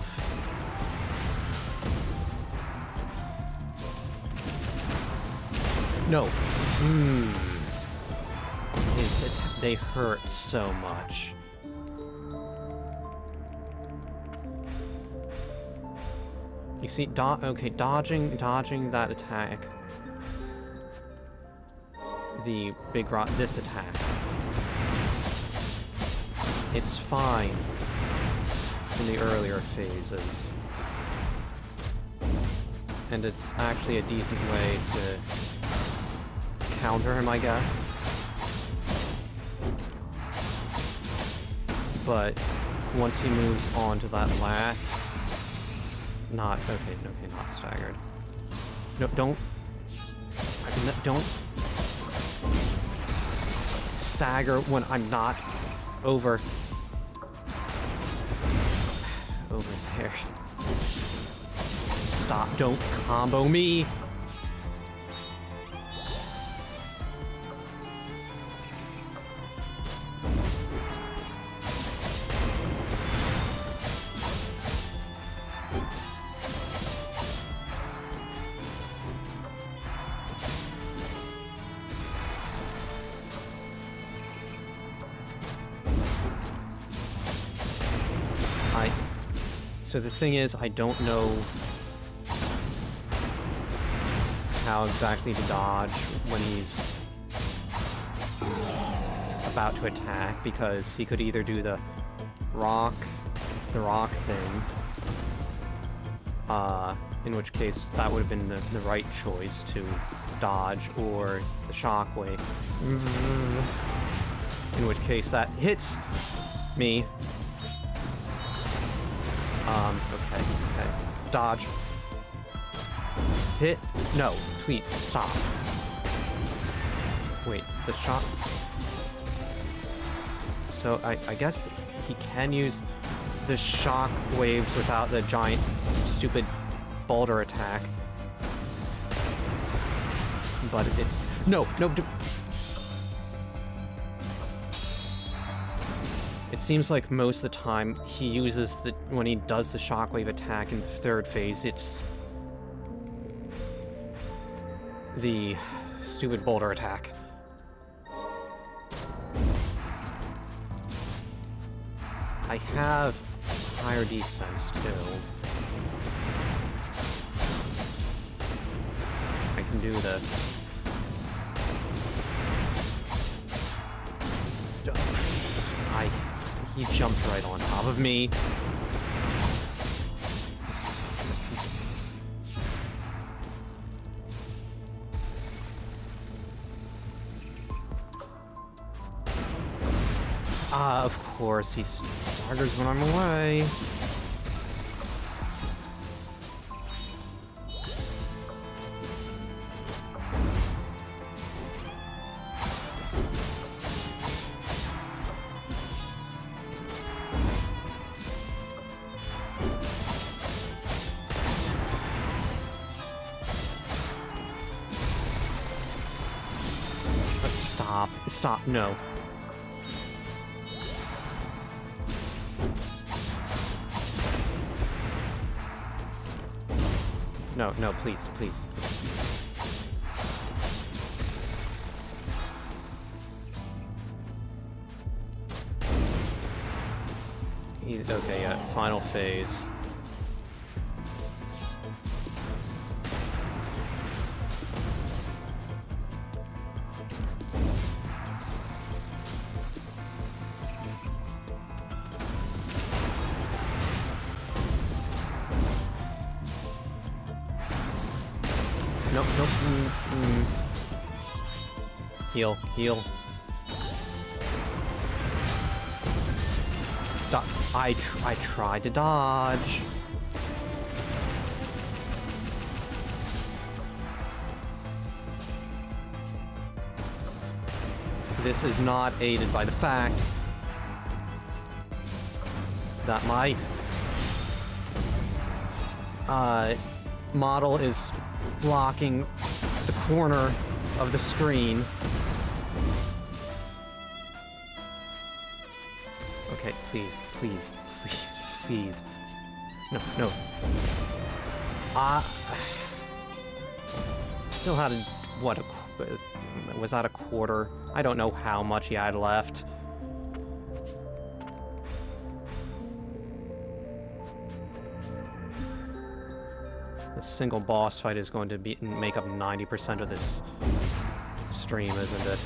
No. They hurt so much. You see, okay, dodging that attack. The big rock, this attack. It's fine in the earlier phases. And it's actually a decent way to counter him, I guess. But once he moves on to that lat, not okay, not staggered. No, don't stagger when I'm not over. there. Stop, don't combo me. So the thing is, I don't know how exactly to dodge when he's about to attack, because he could either do the rock thing, in which case that would have been the right choice to dodge, or the shockwave, in which case that hits me. Okay. Dodge. Hit. No, please, stop. Wait, the shot. So, I guess he can use the shock waves without the giant, stupid boulder attack. But it's... No! It seems like most of the time he uses when he does the shockwave attack in the third phase, it's the stupid boulder attack. I have higher defense too. I can do this. He jumped right on top of me. Of course, he staggers when I'm away. Stop, no. No, please. Okay, yeah, final phase. Nope. Heal. I tried to dodge. This is not aided by the fact that my model is blocking the corner of the screen. Okay, please. No. Still had was that a quarter? I don't know how much he had left. The single boss fight is going to make up 90% of this stream, isn't it?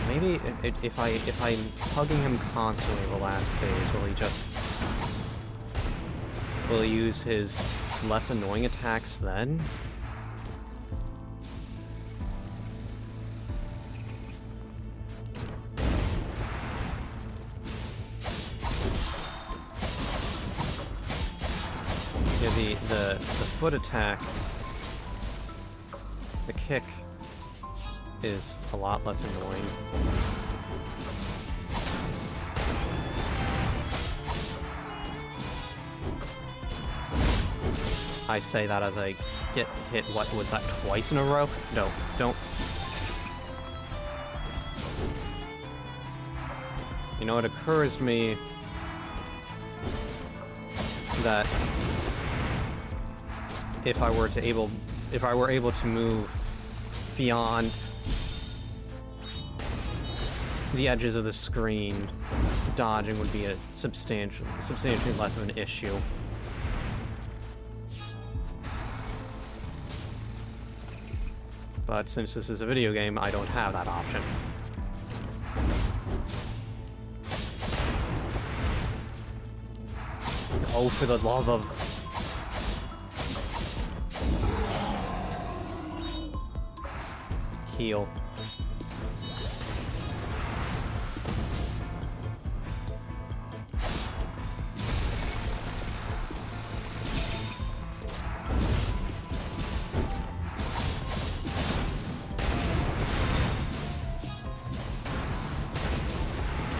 Maybe if I'm hugging him constantly in the last phase, will he use his less annoying attacks then? Yeah, the foot attack, the kick, is a lot less annoying. I say that as I get hit, what was that, twice in a row? No, don't. You know, it occurs to me that if I were able to move beyond the edges of the screen, dodging would be a substantially less of an issue. But since this is a video game, I don't have that option. Oh, for the love of... Heal.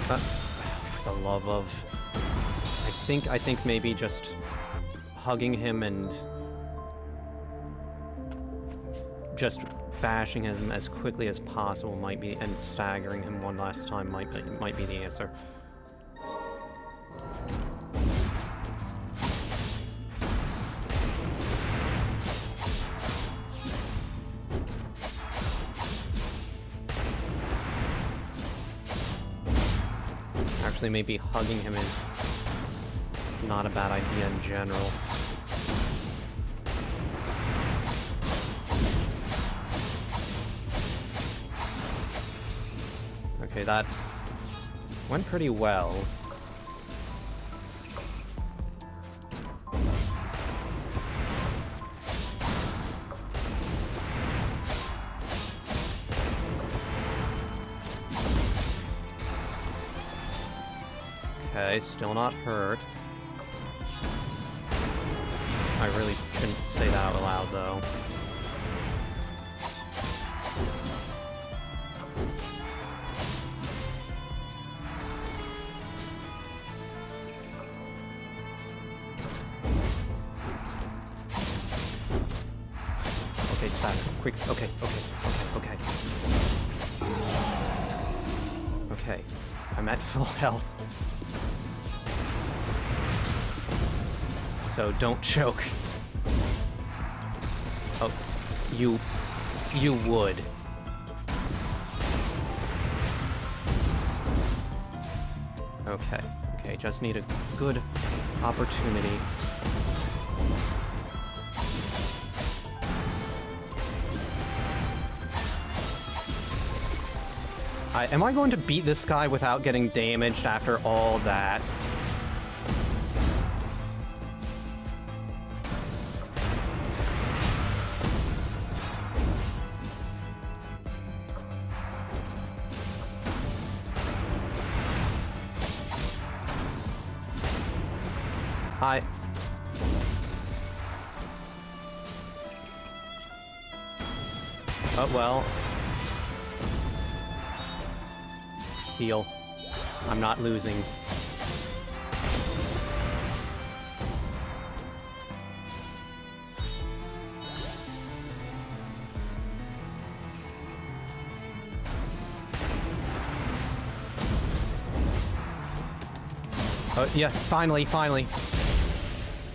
For the love of... I think maybe just hugging him and just bashing him as quickly as possible might be, and staggering him one last time might be the answer. Actually, maybe hugging him is not a bad idea in general. Okay, that went pretty well. Okay, still not hurt. I really shouldn't say that out loud, though. Okay, stop. Quick. Okay. Okay. I'm at full health. So don't choke. Oh, you would. Okay, just need a good opportunity. Am I going to beat this guy without getting damaged after all that? Oh, well. Heal. I'm not losing. Oh, yeah, finally.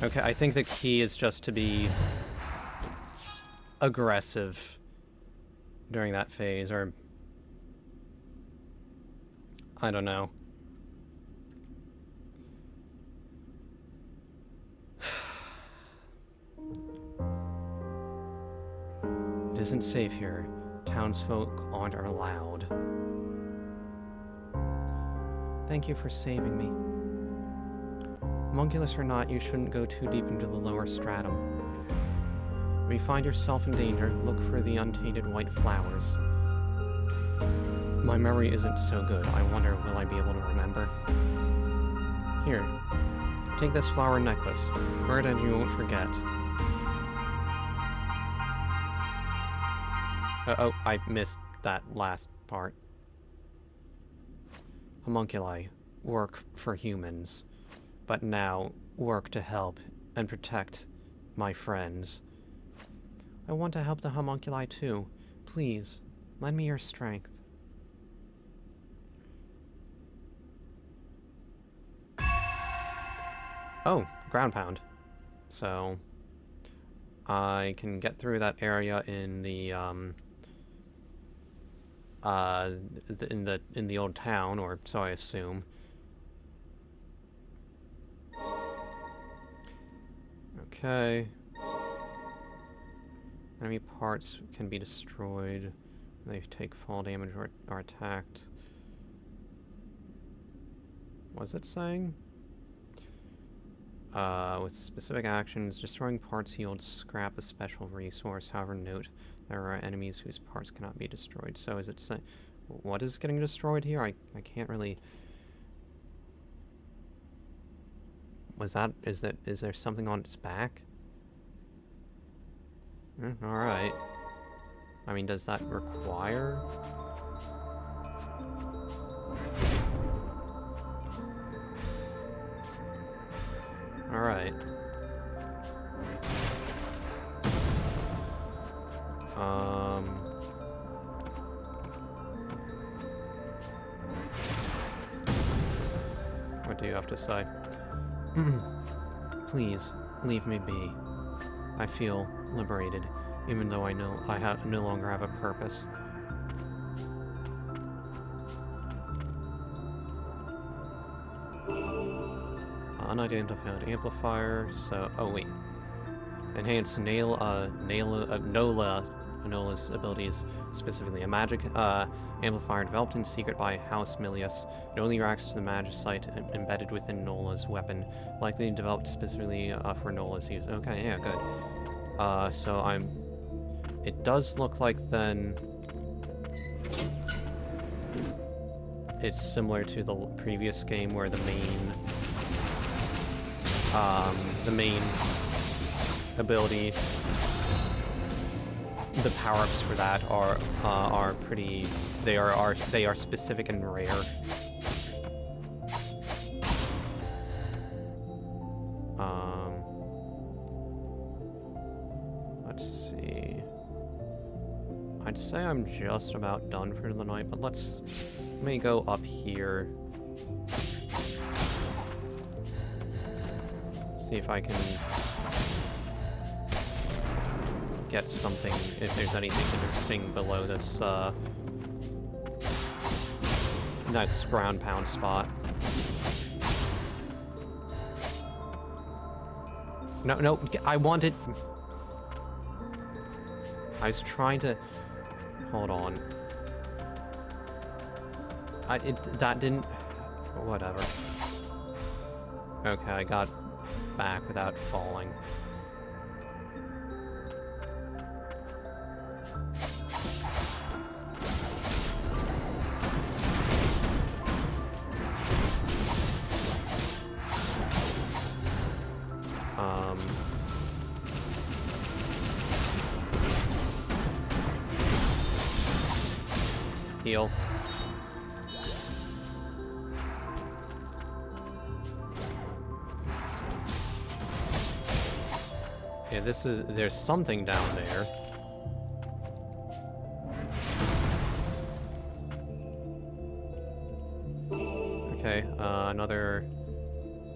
Okay, I think the key is just to be aggressive during that phase, or I don't know. It isn't safe here. Townsfolk aren't allowed. Thank you for saving me. Homunculus or not, you shouldn't go too deep into the lower stratum. When you find yourself in danger, look for the untainted white flowers. My memory isn't so good. I wonder, will I be able to remember? Here, take this flower necklace. Wear it and you won't forget. Oh, I missed that last part. Homunculi work for humans, but now work to help and protect my friends. I want to help the homunculi too. Please, lend me your strength. Oh, ground pound. So I can get through that area in the in the old town, or so I assume. Okay. Enemy parts can be destroyed. They take fall damage or are attacked. What's it saying? With specific actions, destroying parts yields scrap, a special resource. However, note there are enemies whose parts cannot be destroyed. So is it saying... What is getting destroyed here? I can't really... Is there something on its back? Alright. I mean, does that require... Alright. What do you have to say? Please, leave me be. I feel liberated, even though I know I no longer have a purpose. Unidentified amplifier, so... Oh, wait. Enhance Nola's abilities, specifically a magic amplifier developed in secret by House Milius. It only reacts to the magicite embedded within Nola's weapon, likely developed specifically for Nola's use. Okay, yeah, good. So it does look like then... It's similar to the previous game where the main ability, the power-ups for that are pretty... They are specific and rare. Let's see. I'd say I'm just about done for the night, but let me go up here. See if I can get something, if there's anything interesting below this, next ground pound spot. No, I wanted... I was trying to... Hold on. That didn't... Whatever. Okay, I got back without falling. Heal. Yeah, there's something down there. Okay, another...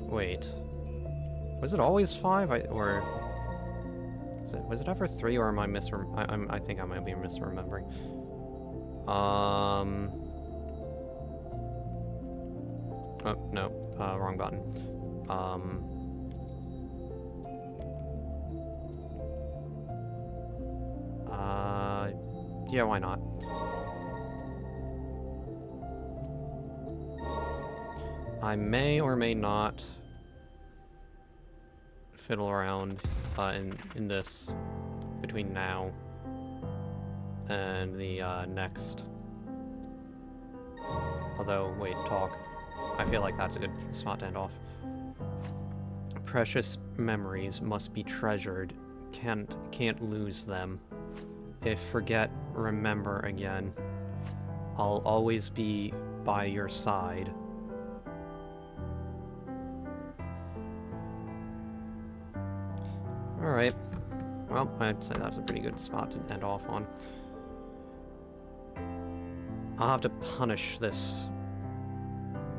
Wait. Was it always 5? Was it ever 3, or am I I think I might be misremembering. Oh, no. Wrong button. Yeah, why not? I may or may not fiddle around in this between now and the next. Although, wait, talk. I feel like that's a good spot to end off. Precious memories must be treasured. Can't lose them. If forget, remember again. I'll always be by your side. Alright. Well, I'd say that's a pretty good spot to end off on. I'll have to punish this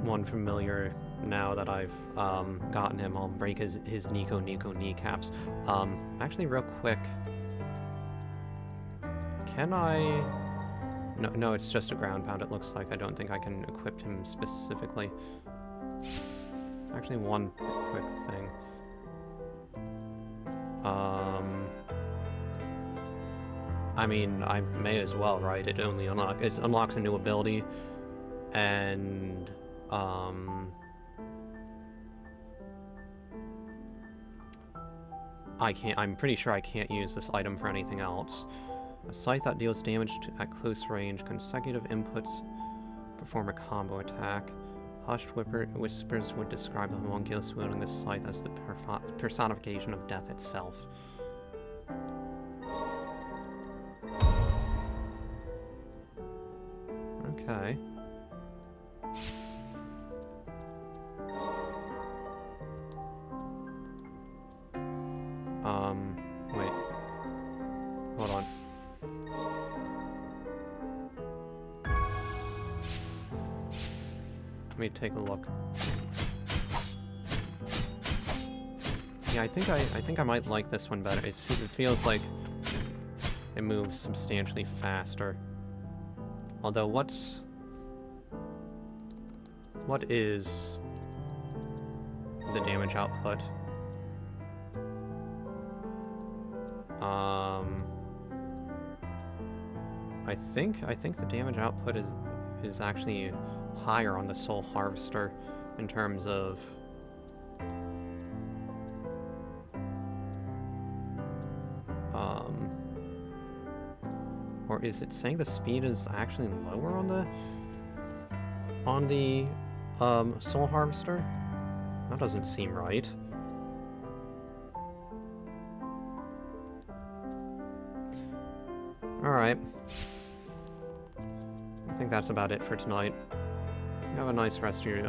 one familiar now that I've gotten him. I'll break his Nico kneecaps. Actually, real quick, can I... No, it's just a ground pound, it looks like. I don't think I can equip him specifically. Actually, one quick thing. I mean, I may as well, right? It only unlocks a new ability, and I'm pretty sure I can't use this item for anything else. A scythe that deals damage at close range. Consecutive inputs perform a combo attack. Hushed whispers would describe the homunculus wielding this scythe as the personification of death itself. Okay. Wait. Hold on. Let me take a look. Yeah, I think I might like this one better. It feels like it moves substantially faster. Although what is the damage output? I think the damage output is actually higher on the Soul Harvester in terms of or is it saying the speed is actually lower on the Soul Harvester? That doesn't seem right. Alright. I think that's about it for tonight. You have a nice rest of your